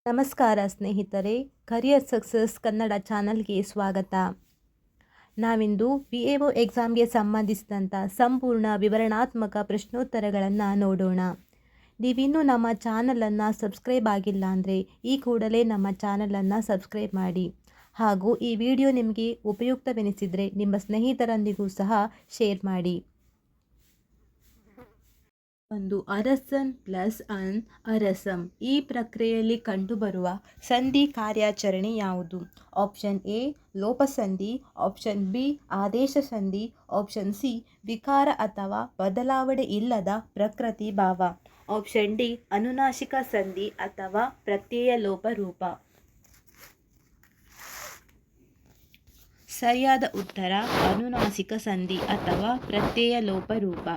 ನಮಸ್ಕಾರ ಸ್ನೇಹಿತರೆ, career success Kannada ಚಾನಲ್ಗೆ ಸ್ವಾಗತ. ನಾವಿಂದು PAO ಎಕ್ಸಾಮ್ಗೆ ಸಂಬಂಧಿಸಿದಂಥ ಸಂಪೂರ್ಣ ವಿವರಣಾತ್ಮಕ ಪ್ರಶ್ನೋತ್ತರಗಳನ್ನು ನೋಡೋಣ. ನೀವಿನ್ನೂ ನಮ್ಮ ಚಾನಲನ್ನು ಸಬ್ಸ್ಕ್ರೈಬ್ ಆಗಿಲ್ಲ ಅಂದರೆ ಈ ಕೂಡಲೇ ನಮ್ಮ ಚಾನಲನ್ನು ಸಬ್ಸ್ಕ್ರೈಬ್ ಮಾಡಿ. ಹಾಗೂ ಈ ವಿಡಿಯೋ ನಿಮಗೆ ಉಪಯುಕ್ತವೆನಿಸಿದರೆ ನಿಮ್ಮ ಸ್ನೇಹಿತರೊಂದಿಗೂ ಸಹ ಶೇರ್ ಮಾಡಿ. ಒಂದು ಅರಸನ್ ಪ್ಲಸ್ ಅನ್ ಅರಸಂ ಈ ಪ್ರಕ್ರಿಯೆಯಲ್ಲಿ ಕಂಡುಬರುವ ಸಂಧಿ ಕಾರ್ಯಾಚರಣೆ ಯಾವುದು? ಆಪ್ಷನ್ ಎ ಲೋಪಸಂಧಿ, ಆಪ್ಷನ್ ಬಿ ಆದೇಶ ಸಂಧಿ, ಆಪ್ಷನ್ ಸಿ ವಿಕಾರ ಅಥವಾ ಬದಲಾವಣೆ ಇಲ್ಲದ ಪ್ರಕೃತಿ ಭಾವ, ಆಪ್ಷನ್ ಡಿ ಅನುನಾಸಿಕ ಸಂಧಿ ಅಥವಾ ಪ್ರತ್ಯಯ ಲೋಪ ರೂಪ. ಸರಿಯಾದ ಉತ್ತರ ಅನುನಾಸಿಕ ಸಂಧಿ ಅಥವಾ ಪ್ರತ್ಯಯ ಲೋಪ ರೂಪ.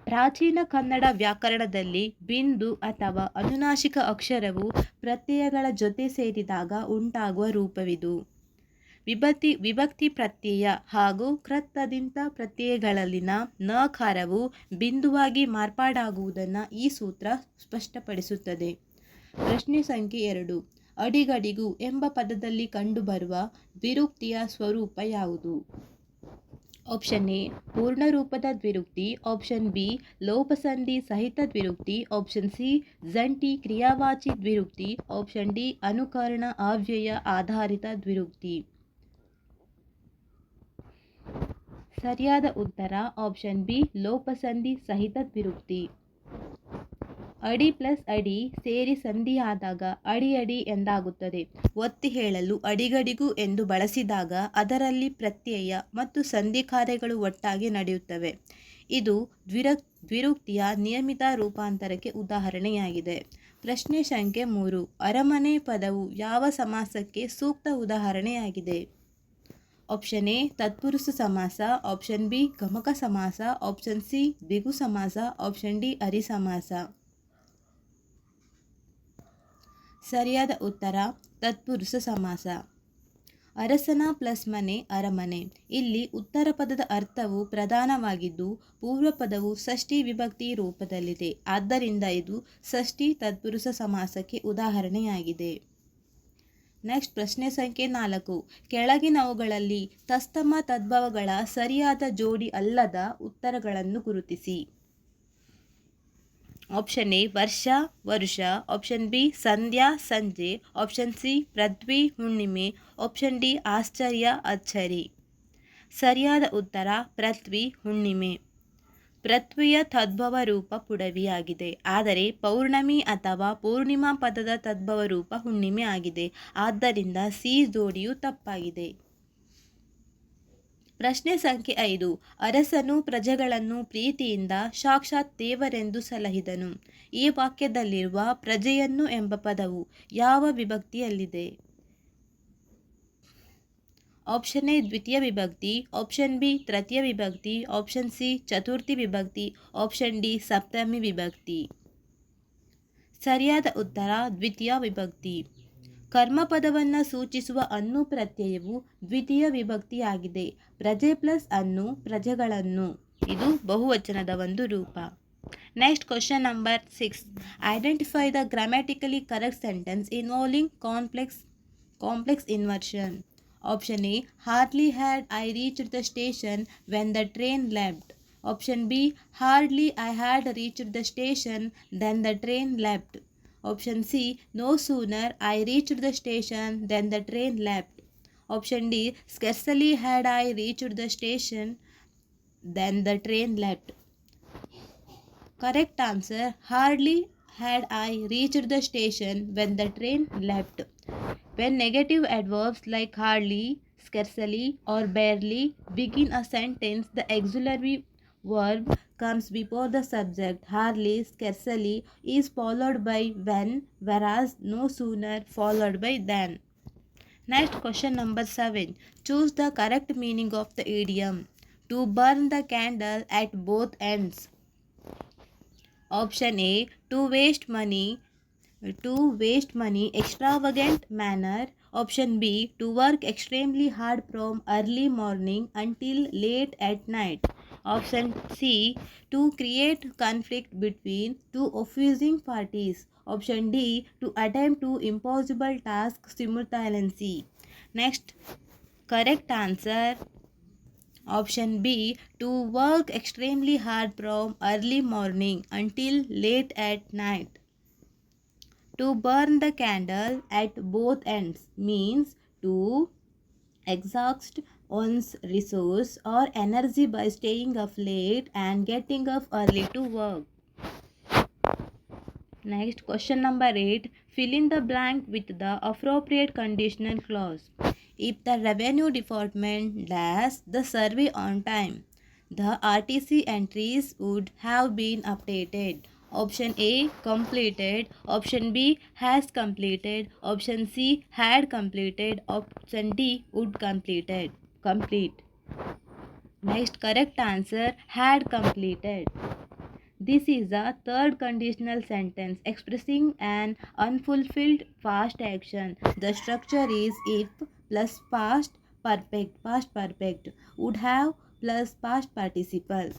ಪ್ರಾಚೀನ ಕನ್ನಡ ವ್ಯಾಕರಣದಲ್ಲಿ ಬಿಂದು ಅಥವಾ ಅನುನಾಸಿಕ ಅಕ್ಷರವು ಪ್ರತ್ಯಯಗಳ ಜೊತೆ ಸೇರಿದಾಗ ಉಂಟಾಗುವ ರೂಪವಿದು. ವಿಭಕ್ತಿ ಪ್ರತ್ಯಯ ಹಾಗೂ ಕೃತ್ತದಿಂತ ಪ್ರತ್ಯಯಗಳಲ್ಲಿನ ನಕಾರವು ಬಿಂದುವಾಗಿ ಮಾರ್ಪಾಡಾಗುವುದನ್ನು ಈ ಸೂತ್ರ ಸ್ಪಷ್ಟಪಡಿಸುತ್ತದೆ. ಪ್ರಶ್ನೆ ಸಂಖ್ಯೆ 2. ಅಡಿಗಡಿಗು ಎಂಬ ಪದದಲ್ಲಿ ಕಂಡುಬರುವ ದ್ವಿರುಕ್ತಿಯ ಸ್ವರೂಪ ಯಾವುದು? ಆಪ್ಷನ್ ಎ ಪೂರ್ಣರೂಪದ ದ್ವಿರುಕ್ತಿ, ಆಪ್ಷನ್ ಬಿ ಲೋಪಸಂಧಿ ಸಹಿತ ದ್ವಿರುಕ್ತಿ, ಆಪ್ಷನ್ ಸಿ ಜಂಟಿ ಕ್ರಿಯಾವಾಚಿ ದ್ವಿರುಕ್ತಿ, ಆಪ್ಷನ್ ಡಿ ಅನುಕರಣ ಅವ್ಯಯ ಆಧಾರಿತ ದ್ವಿರುಕ್ತಿ. ಸರಿಯಾದ ಉತ್ತರ ಆಪ್ಷನ್ ಬಿ ಲೋಪಸಂಧಿ ಸಹಿತ ದ್ವಿರುಕ್ತಿ. ಅಡಿ ಪ್ಲಸ್ ಅಡಿ ಸೇರಿ ಸಂಧಿಯಾದಾಗ ಅಡಿ ಎಂದಾಗುತ್ತದೆ. ಒತ್ತಿ ಹೇಳಲು ಅಡಿಗಡಿಗು ಎಂದು ಬಳಸಿದಾಗ ಅದರಲ್ಲಿ ಪ್ರತ್ಯಯ ಮತ್ತು ಸಂಧಿ ಕಾರ್ಯಗಳು ಒಟ್ಟಾಗಿ ನಡೆಯುತ್ತವೆ. ಇದು ದ್ವಿರುಕ್ತಿಯ ನಿಯಮಿತ ರೂಪಾಂತರಕ್ಕೆ ಉದಾಹರಣೆಯಾಗಿದೆ. ಪ್ರಶ್ನೆ ಸಂಖ್ಯೆ 3. ಅರಮನೆ ಪದವು ಯಾವ ಸಮಾಸಕ್ಕೆ ಸೂಕ್ತ ಉದಾಹರಣೆಯಾಗಿದೆ? ಆಪ್ಷನ್ ಎ ತತ್ಪುರುಷ ಸಮಾಸ, ಆಪ್ಷನ್ ಬಿ ಗಮಕ ಸಮಾಸ, ಆಪ್ಷನ್ ಸಿ ದ್ವಿಗು ಸಮಾಸ, ಆಪ್ಷನ್ ಡಿ ಅರಿ ಸಮಾಸ. ಸರಿಯಾದ ಉತ್ತರ ತತ್ಪುರುಷ ಸಮಾಸ. ಅರಸನ ಪ್ಲಸ್ ಮನೆ ಅರಮನೆ. ಇಲ್ಲಿ ಉತ್ತರ ಪದದ ಅರ್ಥವು ಪ್ರಧಾನವಾಗಿದ್ದು ಪೂರ್ವ ಪದವು ಷಷ್ಠಿ ವಿಭಕ್ತಿ ರೂಪದಲ್ಲಿದೆ. ಆದ್ದರಿಂದ ಇದು ಷಷ್ಠಿ ತತ್ಪುರುಷ ಸಮಾಸಕ್ಕೆ ಉದಾಹರಣೆಯಾಗಿದೆ. ನೆಕ್ಸ್ಟ್ ಪ್ರಶ್ನೆ ಸಂಖ್ಯೆ 4. ಕೆಳಗಿನವುಗಳಲ್ಲಿ ತತ್ಸಮ ತದ್ಭವಗಳ ಸರಿಯಾದ ಜೋಡಿ ಅಲ್ಲದ ಉತ್ತರಗಳನ್ನು ಗುರುತಿಸಿ. ಆಪ್ಷನ್ ಎ ವರ್ಷ ವರುಷ, ಆಪ್ಷನ್ ಬಿ ಸಂಧ್ಯಾ ಸಂಜೆ, ಆಪ್ಷನ್ ಸಿ ಪೃಥ್ವಿ ಹುಣ್ಣಿಮೆ, ಆಪ್ಷನ್ ಡಿ ಆಶ್ಚರ್ಯ ಅಚ್ಚರಿ. ಸರಿಯಾದ ಉತ್ತರ ಪೃಥ್ವಿ ಹುಣ್ಣಿಮೆ. ಪೃಥ್ವಿಯ ತದ್ಭವ ರೂಪ ಪುಡವಿಯಾಗಿದೆ, ಆದರೆ ಪೌರ್ಣಮಿ ಅಥವಾ ಪೂರ್ಣಿಮಾ ಪದದ ತದ್ಭವ ರೂಪ ಹುಣ್ಣಿಮೆ ಆಗಿದೆ. ಆದ್ದರಿಂದ ಸಿ ಜೋಡಿಯು ತಪ್ಪಾಗಿದೆ. ಪ್ರಶ್ನೆ ಸಂಖ್ಯೆ 5. ಅರಸನು ಪ್ರಜೆಗಳನ್ನು ಪ್ರೀತಿಯಿಂದ ಸಾಕ್ಷಾತ್ ದೇವರೆಂದು ಸಲಹಿದನು. ಈ ವಾಕ್ಯದಲ್ಲಿರುವ ಪ್ರಜೆಯನ್ನು ಎಂಬ ಪದವು ಯಾವ ವಿಭಕ್ತಿಯಲ್ಲಿದೆ? ಆಪ್ಷನ್ ಎ ದ್ವಿತೀಯ ವಿಭಕ್ತಿ, ಆಪ್ಷನ್ ಬಿ ತೃತೀಯ ವಿಭಕ್ತಿ, ಆಪ್ಷನ್ ಸಿ ಚತುರ್ಥಿ ವಿಭಕ್ತಿ, ಆಪ್ಷನ್ ಡಿ ಸಪ್ತಮಿ ವಿಭಕ್ತಿ. ಸರಿಯಾದ ಉತ್ತರ ದ್ವಿತೀಯ ವಿಭಕ್ತಿ. ಕರ್ಮಪದವನ್ನು ಸೂಚಿಸುವ ಅನ್ನು ಪ್ರತ್ಯಯವು ದ್ವಿತೀಯ ವಿಭಕ್ತಿಯಾಗಿದೆ. ಪ್ರಜೆ ಪ್ಲಸ್ ಅನ್ನು ಪ್ರಜೆಗಳನ್ನು, ಇದು ಬಹುವಚನದ ಒಂದು ರೂಪ. Next question number 6. Identify the grammatically correct sentence involving complex inversion. Option A hardly had I reached the station when the train left, option B hardly I had reached the station then the train left, option C no sooner I reached the station than the train left, option D scarcely had I reached the station then the train left. Correct answer hardly had I reached the station when the train left. When negative adverbs like hardly, scarcely or barely begin a sentence, the auxiliary verb comes before the subject. Hardly, scarcely is followed by when, whereas no sooner followed by than. Next question number 7. Choose the correct meaning of the idiom to burn the candle at both ends. Option A to waste money extravagant manner, option B to work extremely hard from early morning until late at night, option C to create conflict between two opposing parties, Option D, to attempt to impossible tasks simultaneously. Next, correct answer. Option B, to work extremely hard from early morning until late at night. To burn the candle at both ends means to exhaust one's resource or energy by staying up late and getting up early to work. Next, question number 8. Fill in the blank with the appropriate conditional clause. If the revenue department does the survey on time, the RTC entries would have been updated. Option A, completed. Option B, has completed. Option C, had completed. Option D, would completed. Complete. Next, correct answer, had completed. This is a third conditional sentence expressing an unfulfilled past action. The structure is if plus past perfect, would have plus past participle.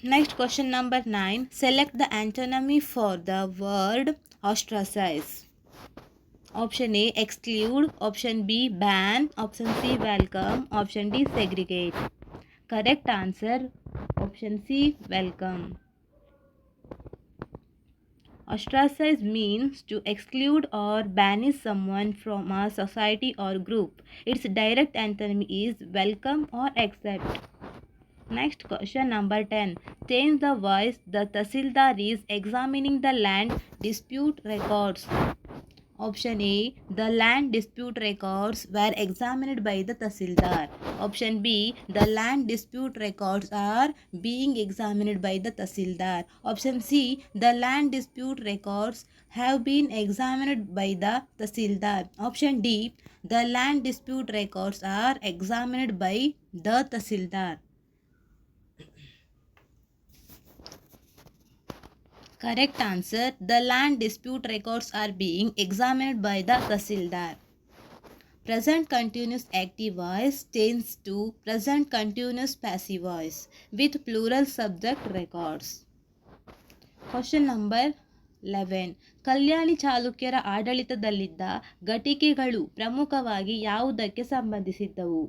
Next, question number 9. Select the antonymy for the word ostracize. Option A, exclude. Option B, ban. Option C, welcome. Option D, segregate. Correct answer, option C, welcome. Ostracize means to exclude or banish someone from a society or group. Its direct antonymy is welcome or accept. Next, question number 10. Change the voice. The Tahsildar is examining the land dispute records. Option A, the land dispute records were examined by the Tahsildar. Option B, the land dispute records are being examined by the Tahsildar. Option C, the land dispute records have been examined by the Tahsildar. Option D, the land dispute records are examined by the Tahsildar. Correct answer, the land dispute records are being examined by the Tahsildar. Present continuous active voice changes to present continuous passive voice with plural subject records. Question number 11. ಕಲ್ಯಾಣಿ ಚಾಲುಕ್ಯರ ಆಡಳಿತದಲ್ಲಿದ್ದ ಘಟಿಕೆಗಳು ಪ್ರಮುಖವಾಗಿ ಯಾವುದಕ್ಕೆ ಸಂಬಂಧಿಸಿದ್ದವು?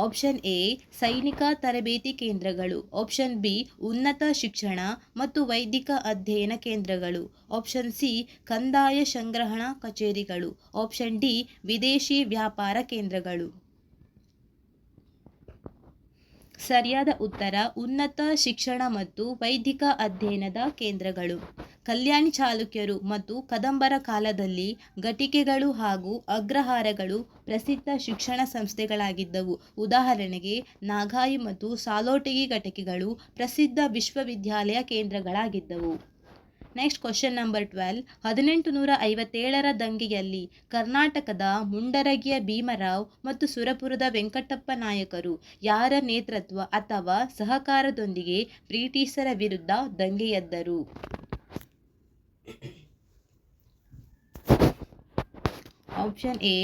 Option A, ಸೈನಿಕ ತರಬೇತಿ ಕೇಂದ್ರಗಳು. Option B, ಉನ್ನತ ಶಿಕ್ಷಣ ಮತ್ತು ವೈದಿಕ ಅಧ್ಯಯನ ಕೇಂದ್ರಗಳು. ಆಪ್ಷನ್ ಸಿ, ಕಂದಾಯ ಸಂಗ್ರಹಣಾ ಕಚೇರಿಗಳು. ಆಪ್ಷನ್ ಡಿ, ವಿದೇಶಿ ವ್ಯಾಪಾರ ಕೇಂದ್ರಗಳು. ಸರಿಯಾದ ಉತ್ತರ ಉನ್ನತ ಶಿಕ್ಷಣ ಮತ್ತು ವೈದಿಕ ಅಧ್ಯಯನದ ಕೇಂದ್ರಗಳು. ಕಲ್ಯಾಣಿ ಚಾಲುಕ್ಯರು ಮತ್ತು ಕದಂಬರ ಕಾಲದಲ್ಲಿ ಘಟಿಕೆಗಳು ಹಾಗೂ ಅಗ್ರಹಾರಗಳು ಪ್ರಸಿದ್ಧ ಶಿಕ್ಷಣ ಸಂಸ್ಥೆಗಳಾಗಿದ್ದವು. ಉದಾಹರಣೆಗೆ ನಾಗಾಯಿ ಮತ್ತು ಸಾಲೋಟಗಿ ಘಟಿಕೆಗಳು ಪ್ರಸಿದ್ಧ ವಿಶ್ವವಿದ್ಯಾಲಯ ಕೇಂದ್ರಗಳಾಗಿದ್ದವು. Next, question number 12. 1857ರ ದಂಗೆಯಲ್ಲಿ ಕರ್ನಾಟಕದ ಮುಂಡರಗಿಯ ಭೀಮರಾವ್ ಮತ್ತು ಸುರಪುರದ ವೆಂಕಟಪ್ಪ ನಾಯಕರು ಯಾರ ನೇತೃತ್ವ ಅಥವಾ ಸಹಕಾರದೊಂದಿಗೆ ಬ್ರಿಟಿಷರ ವಿರುದ್ಧ ದಂಗೆಯೆದ್ದರು? ಆಪ್ಷನ್ ಎ,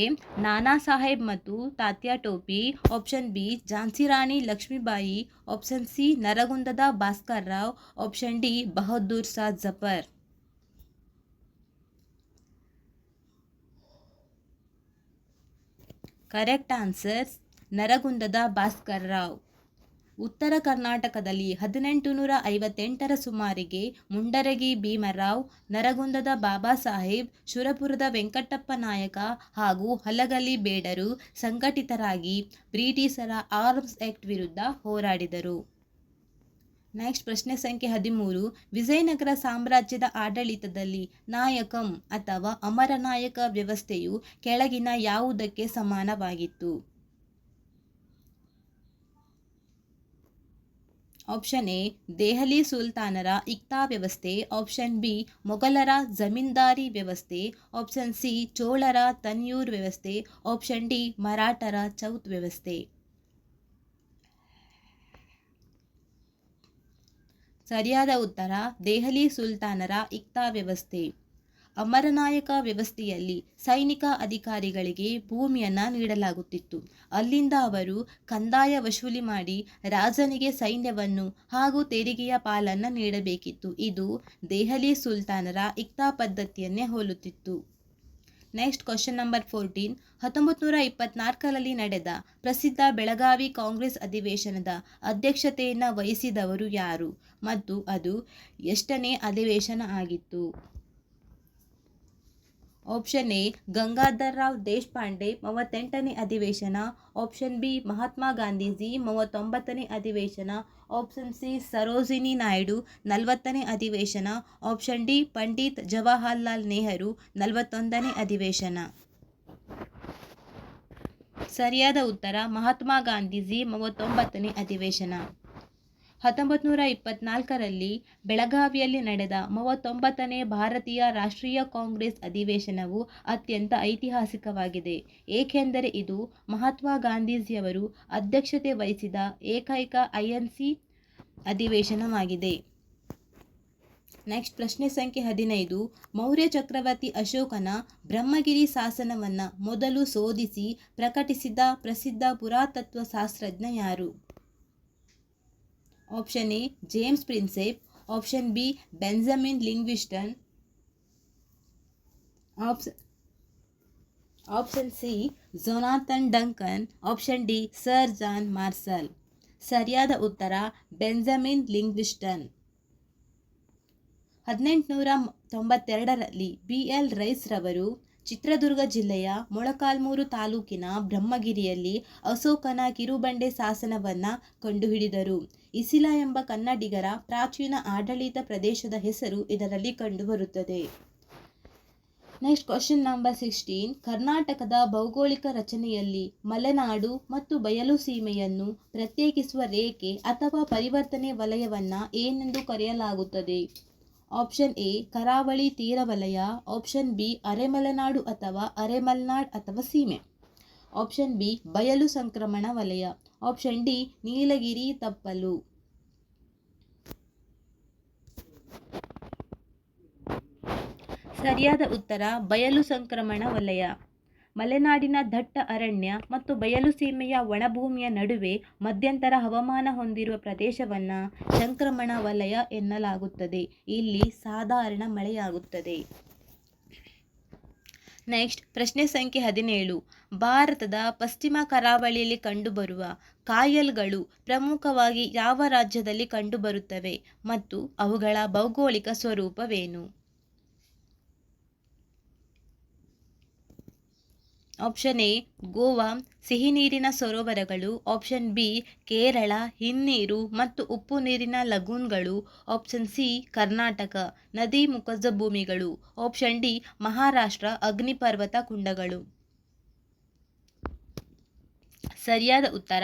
ನಾನಾ ಸಾಹೇಬ್ ಮತ್ತು Tatya Tope. Option B, Jhansi Rani Lakshmibai. Option C, ನರಗುಂದದ Bhaskar Rao. Option D, Bahadur Shah Zafar. Correct answer, ನರಗುಂದದ ಭಾಸ್ಕರ್ ರಾವ್. ಉತ್ತರ ಕರ್ನಾಟಕದಲ್ಲಿ 1858ರ ಸುಮಾರಿಗೆ ಮುಂಡರಗಿ ಭೀಮರಾವ್, ನರಗುಂದದ ಬಾಬಾ ಸಾಹೇಬ್, ಸುರಪುರದ ವೆಂಕಟಪ್ಪ ನಾಯಕ ಹಾಗೂ ಹಲಗಲಿ ಬೇಡರು ಸಂಘಟಿತರಾಗಿ ಬ್ರಿಟಿಷರ ಆರ್ಮ್ಸ್ ಆಕ್ಟ್ ವಿರುದ್ಧ ಹೋರಾಡಿದರು. ನೆಕ್ಸ್ಟ್, ಪ್ರಶ್ನೆ ಸಂಖ್ಯೆ 13. ವಿಜಯನಗರ ಸಾಮ್ರಾಜ್ಯದ ಆಡಳಿತದಲ್ಲಿ ನಾಯಕಂ ಅಥವಾ ಅಮರನಾಯಕ ವ್ಯವಸ್ಥೆಯು ಕೆಳಗಿನ ಯಾವುದಕ್ಕೆ ಸಮಾನವಾಗಿತ್ತು? ಆಪ್ಷನ್ ಎ, ದೆಹಲಿ ಸುಲ್ತಾನರ ಇಕ್ತಾ ವ್ಯವಸ್ಥೆ. ಆಪ್ಷನ್ ಬಿ, ಮೊಘಲರ ಜಮೀನ್ದಾರಿ ವ್ಯವಸ್ಥೆ. ಆಪ್ಷನ್ ಸಿ, ಚೋಳರ ತನ್ಯೂರ್ ವ್ಯವಸ್ಥೆ. ಆಪ್ಷನ್ ಡಿ, ಮರಾಠರ ಚೌತ್ ವ್ಯವಸ್ಥೆ. ಸರಿಯಾದ ಉತ್ತರ ದೆಹಲಿ ಸುಲ್ತಾನರ ಇಕ್ತಾ ವ್ಯವಸ್ಥೆ. ಅಮರನಾಯಕ ವ್ಯವಸ್ಥೆಯಲ್ಲಿ ಸೈನಿಕ ಅಧಿಕಾರಿಗಳಿಗೆ ಭೂಮಿಯನ್ನು ನೀಡಲಾಗುತ್ತಿತ್ತು. ಅಲ್ಲಿಂದ ಅವರು ಕಂದಾಯ ವಸೂಲಿ ಮಾಡಿ ರಾಜನಿಗೆ ಸೈನ್ಯವನ್ನು ಹಾಗೂ ತೆರಿಗೆಯ ಪಾಲನ್ನು ನೀಡಬೇಕಿತ್ತು. ಇದು ದೆಹಲಿ ಸುಲ್ತಾನರ ಇಕ್ತಾ ಪದ್ಧತಿಯನ್ನೇ ಹೋಲುತ್ತಿತ್ತು. Next question number 14. 1924ರಲ್ಲಿ ನಡೆದ ಪ್ರಸಿದ್ಧ ಬೆಳಗಾವಿ ಕಾಂಗ್ರೆಸ್ ಅಧಿವೇಶನದ ಅಧ್ಯಕ್ಷತೆಯನ್ನು ವಹಿಸಿದವರು ಯಾರು ಮತ್ತು ಅದು ಎಷ್ಟನೇ ಅಧಿವೇಶನ ಆಗಿತ್ತು? ಆಪ್ಷನ್ ಎ ಗಂಗಾಧರ್ ರಾವ್ ದೇಶಪಾಂಡೆ 38ನೇ ಅಧಿವೇಶನ. ಆಪ್ಷನ್ ಬಿ ಮಹಾತ್ಮ ಗಾಂಧೀಜಿ 39ನೇ ಅಧಿವೇಶನ. ಆಪ್ಷನ್ ಸಿ ಸರೋಜಿನಿ ನಾಯ್ಡು 40ನೇ ಅಧಿವೇಶನ. ಆಪ್ಷನ್ ಡಿ ಪಂಡಿತ್ ಜವಾಹರ್ಲಾಲ್ ನೆಹರು 41ನೇ ಅಧಿವೇಶನ. ಸರಿಯಾದ ಉತ್ತರ ಮಹಾತ್ಮ ಗಾಂಧೀಜಿ 39ನೇ ಅಧಿವೇಶನ. 1924ರಲ್ಲಿ ಬೆಳಗಾವಿಯಲ್ಲಿ ನಡೆದ 39ನೇ ಭಾರತೀಯ ರಾಷ್ಟ್ರೀಯ ಕಾಂಗ್ರೆಸ್ ಅಧಿವೇಶನವು ಅತ್ಯಂತ ಐತಿಹಾಸಿಕವಾಗಿದೆ, ಏಕೆಂದರೆ ಇದು ಮಹಾತ್ಮ ಗಾಂಧೀಜಿಯವರು ಅಧ್ಯಕ್ಷತೆ ವಹಿಸಿದ ಏಕೈಕ ಐಎನ್ಸಿ ಅಧಿವೇಶನವಾಗಿದೆ. ನೆಕ್ಸ್ಟ್ ಪ್ರಶ್ನೆ ಸಂಖ್ಯೆ 15. ಮೌರ್ಯ ಚಕ್ರವರ್ತಿ ಅಶೋಕನ ಬ್ರಹ್ಮಗಿರಿ ಶಾಸನವನ್ನು ಮೊದಲು ಶೋಧಿಸಿ ಪ್ರಕಟಿಸಿದ ಪ್ರಸಿದ್ಧ ಪುರಾತತ್ವ ಶಾಸ್ತ್ರಜ್ಞ ಯಾರು? Option A James Prinsep. Option B Benjamin ಲಿಂಗ್ವಿಸ್ಟನ್. Option C Jonathan Duncan. Option D sir John Marshall. ಸರಿಯಾದ ಉತ್ತರ ಬೆಂಜಮಿನ್ ಲಿಂಗ್ವಿಸ್ಟನ್. 1892ರಲ್ಲಿ BL ರೈಸ್ ರವರು ಚಿತ್ರದುರ್ಗ ಜಿಲ್ಲೆಯ ಮೊಳಕಾಲ್ಮೂರು ತಾಲೂಕಿನ ಬ್ರಹ್ಮಗಿರಿಯಲ್ಲಿ ಅಶೋಕನ ಕಿರುಬಂಡೆ ಶಾಸನವನ್ನು ಕಂಡುಹಿಡಿದರು. ಇಸಿಲ ಎಂಬ ಕನ್ನಡಿಗರ ಪ್ರಾಚೀನ ಆಡಳಿತ ಪ್ರದೇಶದ ಹೆಸರು ಇದರಲ್ಲಿ ಕಂಡುಬರುತ್ತದೆ. Next question number 16. ಕರ್ನಾಟಕದ ಭೌಗೋಳಿಕ ರಚನೆಯಲ್ಲಿ ಮಲೆನಾಡು ಮತ್ತು ಬಯಲು ಸೀಮೆಯನ್ನು ಪ್ರತ್ಯೇಕಿಸುವ ರೇಖೆ ಅಥವಾ ಪರಿವರ್ತನೆ ವಲಯವನ್ನು ಏನೆಂದು ಕರೆಯಲಾಗುತ್ತದೆ? ಆಪ್ಷನ್ ಎ ಕರಾವಳಿ ತೀರ ವಲಯ. ಆಪ್ಷನ್ ಬಿ ಅರೆಮಲೆನಾಡು ಅಥವಾ ಅರೆಮಲ್ನಾಡ್ ಅಥವಾ ಸೀಮೆ. ಆಪ್ಷನ್ ಬಿ ಬಯಲು ಸಂಕ್ರಮಣ ವಲಯ. ಆಪ್ಷನ್ ಡಿ ನೀಲಗಿರಿ ತಪ್ಪಲು. ಸರಿಯಾದ ಉತ್ತರ ಬಯಲು ಸಂಕ್ರಮಣ ವಲಯ. ಮಲೆನಾಡಿನ ದಟ್ಟ ಅರಣ್ಯ ಮತ್ತು ಬಯಲು ಸೀಮೆಯ ಒಣಭೂಮಿಯ ನಡುವೆ ಮಧ್ಯಂತರ ಹವಾಮಾನ ಹೊಂದಿರುವ ಪ್ರದೇಶವನ್ನು ಸಂಕ್ರಮಣ ವಲಯ ಎನ್ನಲಾಗುತ್ತದೆ. ಇಲ್ಲಿ ಸಾಧಾರಣ ಮಳೆಯಾಗುತ್ತದೆ. ನೆಕ್ಸ್ಟ್ ಪ್ರಶ್ನೆ ಸಂಖ್ಯೆ 17. ಭಾರತದ ಪಶ್ಚಿಮ ಕರಾವಳಿಯಲ್ಲಿ ಕಂಡುಬರುವ ಕಾಯಲ್ಗಳು ಪ್ರಮುಖವಾಗಿ ಯಾವ ರಾಜ್ಯದಲ್ಲಿ ಕಂಡುಬರುತ್ತವೆ ಮತ್ತು ಅವುಗಳ ಭೌಗೋಳಿಕ ಸ್ವರೂಪವೇನು? ಆಪ್ಷನ್ ಎ ಗೋವಾ ಸಿಹಿ ನೀರಿನ ಸರೋವರಗಳು. ಆಪ್ಷನ್ ಬಿ ಕೇರಳ ಹಿನ್ನೀರು ಮತ್ತು ಉಪ್ಪು ನೀರಿನ ಲಗೂನ್ಗಳು. ಆಪ್ಷನ್ ಸಿ ಕರ್ನಾಟಕ ನದಿ ಮುಖಜ ಭೂಮಿಗಳು. ಆಪ್ಷನ್ ಡಿ ಮಹಾರಾಷ್ಟ್ರ ಅಗ್ನಿಪರ್ವತ ಕುಂಡಗಳು. ಸರಿಯಾದ ಉತ್ತರ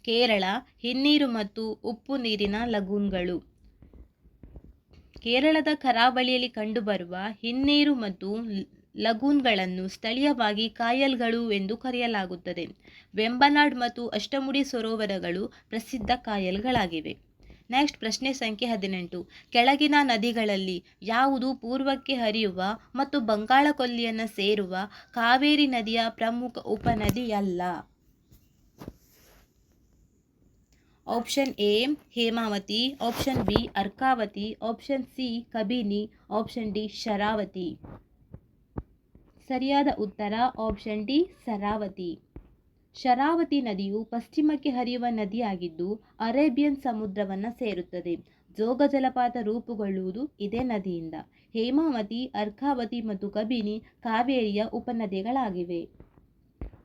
ಕೇರಳ ಹಿನ್ನೀರು ಮತ್ತು ಉಪ್ಪು ನೀರಿನ ಲಗೂನ್ಗಳು. ಕೇರಳದ ಕರಾವಳಿಯಲ್ಲಿ ಕಂಡುಬರುವ ಹಿನ್ನೀರು ಮತ್ತು ಲಗೂನ್ಗಳನ್ನು ಸ್ಥಳೀಯವಾಗಿ ಕಾಯಲ್ಗಳು ಎಂದು ಕರೆಯಲಾಗುತ್ತದೆ. ವೆಂಬನಾಡ್ ಮತ್ತು ಅಷ್ಟಮುಡಿ ಸರೋವರಗಳು ಪ್ರಸಿದ್ಧ ಕಾಯಲ್ಗಳಾಗಿವೆ. ನೆಕ್ಸ್ಟ್ ಪ್ರಶ್ನೆ ಸಂಖ್ಯೆ 18. ಕೆಳಗಿನ ನದಿಗಳಲ್ಲಿ ಯಾವುದು ಪೂರ್ವಕ್ಕೆ ಹರಿಯುವ ಮತ್ತು ಬಂಗಾಳ ಕೊಲ್ಲಿಯನ್ನು ಸೇರುವ ಕಾವೇರಿ ನದಿಯ ಪ್ರಮುಖ ಉಪನದಿಯಲ್ಲ? Option A Hemavati. Option B Arkavati. Option C Kabini. Option D Sharavati. ಸರಿಯಾದ ಉತ್ತರ ಆಪ್ಷನ್ ಡಿ ಶರಾವತಿ. ಶರಾವತಿ ನದಿಯು ಪಶ್ಚಿಮಕ್ಕೆ ಹರಿಯುವ ನದಿಯಾಗಿದ್ದು ಅರೇಬಿಯನ್ ಸಮುದ್ರವನ್ನು ಸೇರುತ್ತದೆ. ಜೋಗ ಜಲಪಾತ ರೂಪುಗೊಳ್ಳುವುದು ಇದೇ ನದಿಯಿಂದ. ಹೇಮಾವತಿ, ಅರ್ಕಾವತಿ ಮತ್ತು ಕಬಿನಿ ಕಾವೇರಿಯ ಉಪನದಿಗಳಾಗಿವೆ.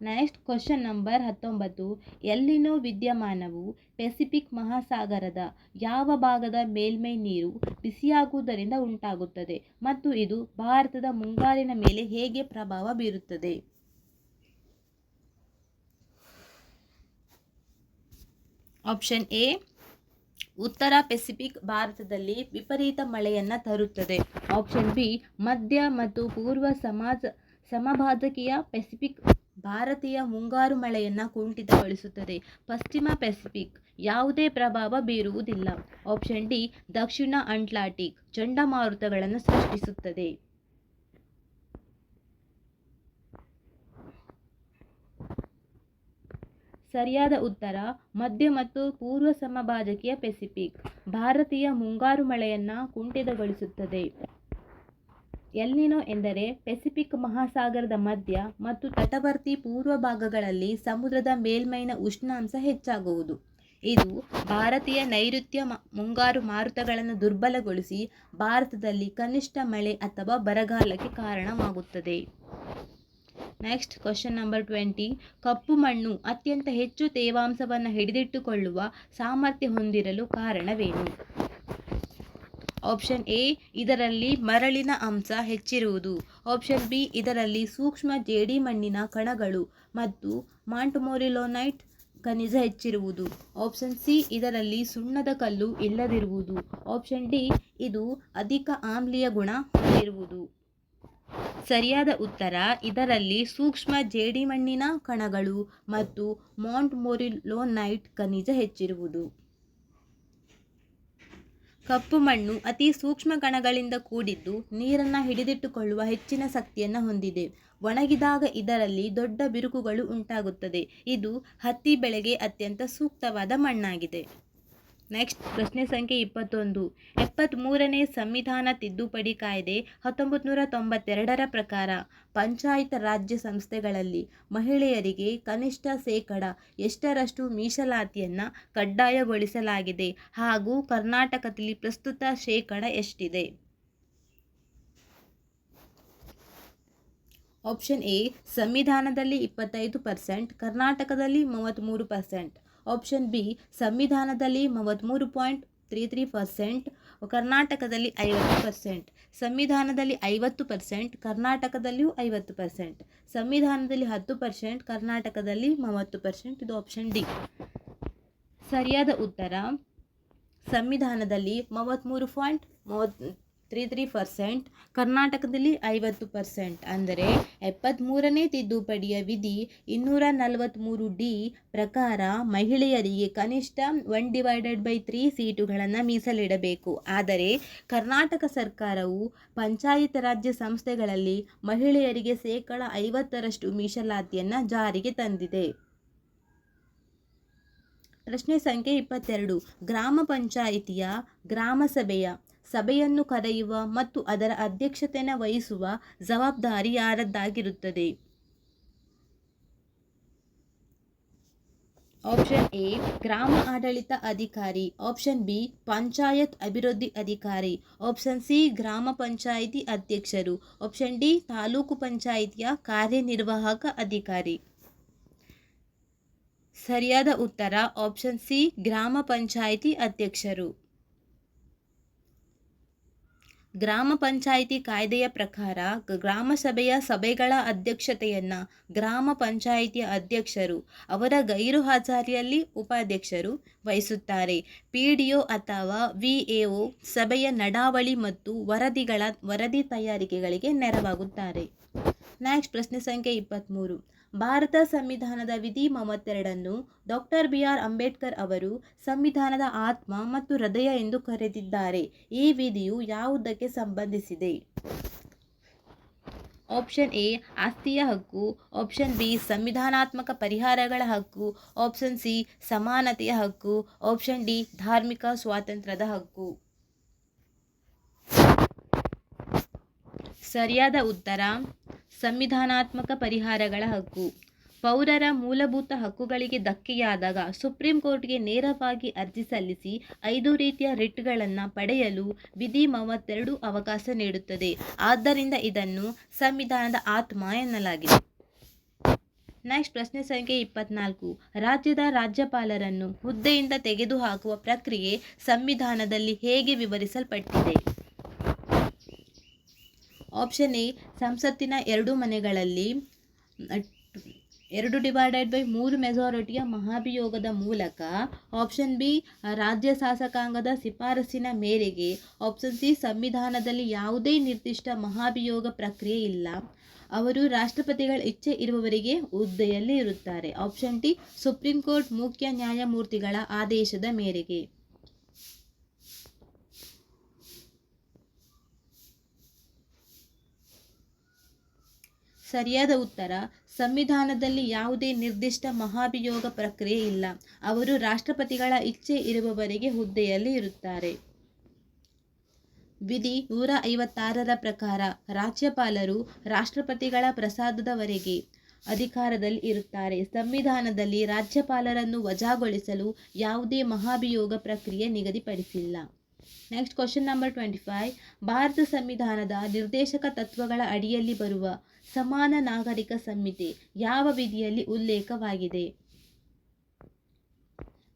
Next question number 19. ಎಲ್ಲಿನೋ ವಿದ್ಯಮಾನವು ಪೆಸಿಫಿಕ್ ಮಹಾಸಾಗರದ ಯಾವ ಭಾಗದ ಮೇಲ್ಮೈ ನೀರು ಬಿಸಿಯಾಗುವುದರಿಂದ ಉಂಟಾಗುತ್ತದೆ ಮತ್ತು ಇದು ಭಾರತದ ಮುಂಗಾರಿನ ಮೇಲೆ ಹೇಗೆ ಪ್ರಭಾವ ಬೀರುತ್ತದೆ? ಆಪ್ಷನ್ ಎ ಉತ್ತರ ಪೆಸಿಫಿಕ್ ಭಾರತದಲ್ಲಿ ವಿಪರೀತ ಮಳೆಯನ್ನು ತರುತ್ತದೆ. ಆಪ್ಷನ್ ಬಿ ಮಧ್ಯ ಮತ್ತು ಪೂರ್ವ ಸಮಭಾಜಕೀಯ ಪೆಸಿಫಿಕ್ ಭಾರತೀಯ ಮುಂಗಾರು ಮಳೆಯನ್ನು ಕುಂಠಿತಗೊಳಿಸುತ್ತದೆ. ಪಶ್ಚಿಮ ಪೆಸಿಫಿಕ್ ಯಾವುದೇ ಪ್ರಭಾವ ಬೀರುವುದಿಲ್ಲ. ಆಪ್ಷನ್ ಡಿ ದಕ್ಷಿಣ ಅಟ್ಲಾಂಟಿಕ್ ಚಂಡಮಾರುತಗಳನ್ನು ಸೃಷ್ಟಿಸುತ್ತದೆ. ಸರಿಯಾದ ಉತ್ತರ ಮಧ್ಯ ಮತ್ತು ಪೂರ್ವ ಸಮಭಾಜಕೀಯ ಪೆಸಿಫಿಕ್. ಭಾರತೀಯ ಮುಂಗಾರು ಮಳೆಯನ್ನು ಕುಂಠಿತಗೊಳಿಸುತ್ತದೆ. ಎಲ್ನಿನೋ ಎಂದರೆ ಪೆಸಿಫಿಕ್ ಮಹಾಸಾಗರದ ಮಧ್ಯ ಮತ್ತು ತಟವರ್ತಿ ಪೂರ್ವ ಭಾಗಗಳಲ್ಲಿ ಸಮುದ್ರದ ಮೇಲ್ಮೈನ ಉಷ್ಣಾಂಶ ಹೆಚ್ಚಾಗುವುದು. ಇದು ಭಾರತೀಯ ನೈಋತ್ಯ ಮುಂಗಾರು ಮಾರುತಗಳನ್ನು ದುರ್ಬಲಗೊಳಿಸಿ ಭಾರತದಲ್ಲಿ ಕನಿಷ್ಠ ಮಳೆ ಅಥವಾ ಬರಗಾಲಕ್ಕೆ ಕಾರಣವಾಗುತ್ತದೆ. Next question number 20. ಕಪ್ಪು ಮಣ್ಣು ಅತ್ಯಂತ ಹೆಚ್ಚು ತೇವಾಂಶವನ್ನು ಹಿಡಿದಿಟ್ಟುಕೊಳ್ಳುವ ಸಾಮರ್ಥ್ಯ ಹೊಂದಿರಲು ಕಾರಣವೇನು? ಆಪ್ಷನ್ ಎ, ಇದರಲ್ಲಿ ಮರಳಿನ ಅಂಶ ಹೆಚ್ಚಿರುವುದು. ಆಪ್ಷನ್ ಬಿ, ಇದರಲ್ಲಿ ಸೂಕ್ಷ್ಮ ಜೇಡಿಮಣ್ಣಿನ ಕಣಗಳು ಮತ್ತು ಮಾಂಟ್ಮೊರಿಲೋನೈಟ್ ಖನಿಜ ಹೆಚ್ಚಿರುವುದು. ಆಪ್ಷನ್ ಸಿ, ಇದರಲ್ಲಿ ಸುಣ್ಣದ ಕಲ್ಲು ಇಲ್ಲದಿರುವುದು. ಆಪ್ಷನ್ ಡಿ, ಇದು ಅಧಿಕ ಆಮ್ಲೀಯ ಗುಣ ಹೊಂದಿರುವುದು. ಸರಿಯಾದ ಉತ್ತರ ಇದರಲ್ಲಿ ಸೂಕ್ಷ್ಮ ಜೇಡಿಮಣ್ಣಿನ ಕಣಗಳು ಮತ್ತು ಮಾಂಟ್ಮೊರಿಲೋನೈಟ್ ಖನಿಜ ಹೆಚ್ಚಿರುವುದು. ಕಪ್ಪು ಮಣ್ಣು ಅತಿ ಸೂಕ್ಷ್ಮ ಕಣಗಳಿಂದ ಕೂಡಿದ್ದು ನೀರನ್ನು ಹಿಡಿದಿಟ್ಟುಕೊಳ್ಳುವ ಹೆಚ್ಚಿನ ಶಕ್ತಿಯನ್ನು ಹೊಂದಿದೆ. ಒಣಗಿದಾಗ ಇದರಲ್ಲಿ ದೊಡ್ಡ ಬಿರುಕುಗಳು ಉಂಟಾಗುತ್ತದೆ. ಇದು ಹತ್ತಿ ಬೆಳೆಗೆ ಅತ್ಯಂತ ಸೂಕ್ತವಾದ ಮಣ್ಣಾಗಿದೆ. ನೆಕ್ಸ್ಟ್ ಪ್ರಶ್ನೆ ಸಂಖ್ಯೆ 21. 73ನೇ ಸಂವಿಧಾನ ತಿದ್ದುಪಡಿ ಕಾಯ್ದೆ 1992ರ ಪ್ರಕಾರ ಪಂಚಾಯತ್ ರಾಜ್ಯ ಸಂಸ್ಥೆಗಳಲ್ಲಿ ಮಹಿಳೆಯರಿಗೆ ಕನಿಷ್ಠ ಶೇಕಡ ಎಷ್ಟರಷ್ಟು ಮೀಸಲಾತಿಯನ್ನು ಕಡ್ಡಾಯಗೊಳಿಸಲಾಗಿದೆ ಹಾಗೂ ಕರ್ನಾಟಕದಲ್ಲಿ ಪ್ರಸ್ತುತ ಶೇಕಡ ಎಷ್ಟಿದೆ? ಆಪ್ಷನ್ ಎ, ಸಂವಿಧಾನದಲ್ಲಿ 25%, ಕರ್ನಾಟಕದಲ್ಲಿ 33%. ಆಪ್ಷನ್ ಬಿ, ಸಂವಿಧಾನದಲ್ಲಿ 33.33%, ಕರ್ನಾಟಕದಲ್ಲಿ 50%. ಸಂವಿಧಾನದಲ್ಲಿ 50%, ಕರ್ನಾಟಕದಲ್ಲಿಯೂ 50%. ಸಂವಿಧಾನದಲ್ಲಿ 10%, ಕರ್ನಾಟಕದಲ್ಲಿ 30%. ಇದು ಆಪ್ಷನ್ ಡಿ. ಸರಿಯಾದ ಉತ್ತರ ಸಂವಿಧಾನದಲ್ಲಿ 33.33%, ಕರ್ನಾಟಕದಲ್ಲಿ 50%. ಅಂದರೆ 73ನೇ ತಿದ್ದುಪಡಿಯ ವಿಧಿ 243D ಪ್ರಕಾರ ಮಹಿಳೆಯರಿಗೆ ಕನಿಷ್ಠ 1/3 ಸೀಟುಗಳನ್ನು ಮೀಸಲಿಡಬೇಕು. ಆದರೆ ಕರ್ನಾಟಕ ಸರ್ಕಾರವು ಪಂಚಾಯತ್ ರಾಜ್ಯ ಸಂಸ್ಥೆಗಳಲ್ಲಿ ಮಹಿಳೆಯರಿಗೆ ಶೇಕಡ 50ರಷ್ಟು ಮೀಸಲಾತಿಯನ್ನು ಜಾರಿಗೆ ತಂದಿದೆ. ಪ್ರಶ್ನೆ ಸಂಖ್ಯೆ 22. ಗ್ರಾಮ ಪಂಚಾಯಿತಿಯ ಗ್ರಾಮ ಸಭೆಯನ್ನು ಕರೆಯುವ ಮತ್ತು ಅದರ ಅಧ್ಯಕ್ಷತೆಯನ್ನು ವಹಿಸುವ ಜವಾಬ್ದಾರಿ ಯಾರದ್ದಾಗಿರುತ್ತದೆ? ಆಪ್ಷನ್ ಎ, ಗ್ರಾಮ ಆಡಳಿತ ಅಧಿಕಾರಿ. ಆಪ್ಷನ್ ಬಿ, ಪಂಚಾಯತ್ ಅಭಿವೃದ್ಧಿ ಅಧಿಕಾರಿ. ಆಪ್ಷನ್ ಸಿ, ಗ್ರಾಮ ಪಂಚಾಯಿತಿ ಅಧ್ಯಕ್ಷರು. ಆಪ್ಷನ್ ಡಿ, ತಾಲೂಕು ಪಂಚಾಯಿತಿಯ ಕಾರ್ಯನಿರ್ವಾಹಕ ಅಧಿಕಾರಿ. ಸರಿಯಾದ ಉತ್ತರ ಆಪ್ಷನ್ ಸಿ, ಗ್ರಾಮ ಪಂಚಾಯಿತಿ ಅಧ್ಯಕ್ಷರು. ಗ್ರಾಮ ಪಂಚಾಯಿತಿ ಕಾಯ್ದೆಯ ಪ್ರಕಾರ ಗ್ರಾಮ ಸಭೆಗಳ ಅಧ್ಯಕ್ಷತೆಯನ್ನು ಗ್ರಾಮ ಪಂಚಾಯಿತಿಯ ಅಧ್ಯಕ್ಷರು, ಅವರ ಗೈರು ಹಾಜರಿಯಲ್ಲಿ ಉಪಾಧ್ಯಕ್ಷರು ವಹಿಸುತ್ತಾರೆ. PDO ಅಥವಾ VAO ಸಭೆಯ ನಡಾವಳಿ ಮತ್ತು ವರದಿ ತಯಾರಿಕೆಗಳಿಗೆ ನೆರವಾಗುತ್ತಾರೆ. ನೆಕ್ಸ್ಟ್ ಪ್ರಶ್ನೆ ಸಂಖ್ಯೆ 23. ಭಾರತ ಸಂವಿಧಾನದ ವಿಧಿ 32ನ್ನು ಡಾಕ್ಟರ್ BR ಅಂಬೇಡ್ಕರ್ ಅವರು ಸಂವಿಧಾನದ ಆತ್ಮ ಮತ್ತು ಹೃದಯ ಎಂದು ಕರೆದಿದ್ದಾರೆ. ಈ ವಿಧಿಯು ಯಾವುದಕ್ಕೆ ಸಂಬಂಧಿಸಿದೆ? ಆಪ್ಷನ್ ಎ, ಆಸ್ತಿಯ ಹಕ್ಕು. ಆಪ್ಷನ್ ಬಿ, ಸಂವಿಧಾನಾತ್ಮಕ ಪರಿಹಾರಗಳ ಹಕ್ಕು. ಆಪ್ಷನ್ ಸಿ, ಸಮಾನತೆಯ ಹಕ್ಕು. ಆಪ್ಷನ್ ಡಿ, ಧಾರ್ಮಿಕ ಸ್ವಾತಂತ್ರ್ಯದ ಹಕ್ಕು. ಸರಿಯಾದ ಉತ್ತರ ಸಂವಿಧಾನಾತ್ಮಕ ಪರಿಹಾರಗಳ ಹಕ್ಕು. ಪೌರರ ಮೂಲಭೂತ ಹಕ್ಕುಗಳಿಗೆ ಧಕ್ಕೆಯಾದಾಗ ಸುಪ್ರೀಂ ಕೋರ್ಟ್ಗೆ ನೇರವಾಗಿ ಅರ್ಜಿ ಸಲ್ಲಿಸಿ 5 ರೀತಿಯ ರಿಟ್ಗಳನ್ನು ಪಡೆಯಲು ವಿಧಿ 32 ಅವಕಾಶ ನೀಡುತ್ತದೆ. ಆದ್ದರಿಂದ ಇದನ್ನು ಸಂವಿಧಾನದ ಆತ್ಮ ಎನ್ನಲಾಗಿದೆ. ನೆಕ್ಸ್ಟ್ ಪ್ರಶ್ನೆ ಸಂಖ್ಯೆ 24. ರಾಜ್ಯದ ರಾಜ್ಯಪಾಲರನ್ನು ಹುದ್ದೆಯಿಂದ ತೆಗೆದುಹಾಕುವ ಪ್ರಕ್ರಿಯೆ ಸಂವಿಧಾನದಲ್ಲಿ ಹೇಗೆ ವಿವರಿಸಲ್ಪಟ್ಟಿದೆ? ಆಪ್ಷನ್ ಎ, ಸಂಸತ್ತಿನ 2 ಮನೆಗಳಲ್ಲಿ 2/3 ಮೆಜಾರಿಟಿಯ ಮಹಾಭಿಯೋಗದ ಮೂಲಕ. ಆಪ್ಷನ್ ಬಿ, ರಾಜ್ಯ ಶಾಸಕಾಂಗದ ಶಿಫಾರಸಿನ ಮೇರೆಗೆ. ಆಪ್ಷನ್ ಸಿ, ಸಂವಿಧಾನದಲ್ಲಿ ಯಾವುದೇ ನಿರ್ದಿಷ್ಟ ಮಹಾಭಿಯೋಗ ಪ್ರಕ್ರಿಯೆ ಇಲ್ಲ. ಅವರು ರಾಷ್ಟ್ರಪತಿಗಳ ಇಚ್ಛೆ ಇರುವವರೆಗೆ ಹುದ್ದೆಯಲ್ಲಿ ಇರುತ್ತಾರೆ. ಆಪ್ಷನ್ ಡಿ, ಸುಪ್ರೀಂ ಕೋರ್ಟ್ ಮುಖ್ಯ ನ್ಯಾಯಮೂರ್ತಿಗಳ ಆದೇಶದ ಮೇರೆಗೆ. ಸರಿಯಾದ ಉತ್ತರ ಸಂವಿಧಾನದಲ್ಲಿ ಯಾವುದೇ ನಿರ್ದಿಷ್ಟ ಮಹಾಭಿಯೋಗ ಪ್ರಕ್ರಿಯೆ ಇಲ್ಲ. ಅವರು ರಾಷ್ಟ್ರಪತಿಗಳ ಇಚ್ಛೆ ಇರುವವರೆಗೆ ಹುದ್ದೆಯಲ್ಲಿ ಇರುತ್ತಾರೆ. ವಿಧಿ 156ರ ಪ್ರಕಾರ ರಾಜ್ಯಪಾಲರು ರಾಷ್ಟ್ರಪತಿಗಳ ಪ್ರಸಾದದವರೆಗೆ ಅಧಿಕಾರದಲ್ಲಿ ಇರುತ್ತಾರೆ. ಸಂವಿಧಾನದಲ್ಲಿ ರಾಜ್ಯಪಾಲರನ್ನು ವಜಾಗೊಳಿಸಲು ಯಾವುದೇ ಮಹಾಭಿಯೋಗ ಪ್ರಕ್ರಿಯೆ ನಿಗದಿಪಡಿಸಿಲ್ಲ. Next question number 25. ಭಾರತ ಸಂವಿಧಾನದ ನಿರ್ದೇಶಕ ತತ್ವಗಳ ಅಡಿಯಲ್ಲಿ ಬರುವ ಸಮಾನ ನಾಗರಿಕ ಸಂಹಿತೆ ಯಾವ ವಿಧಿಯಲ್ಲಿ ಉಲ್ಲೇಖವಾಗಿದೆ?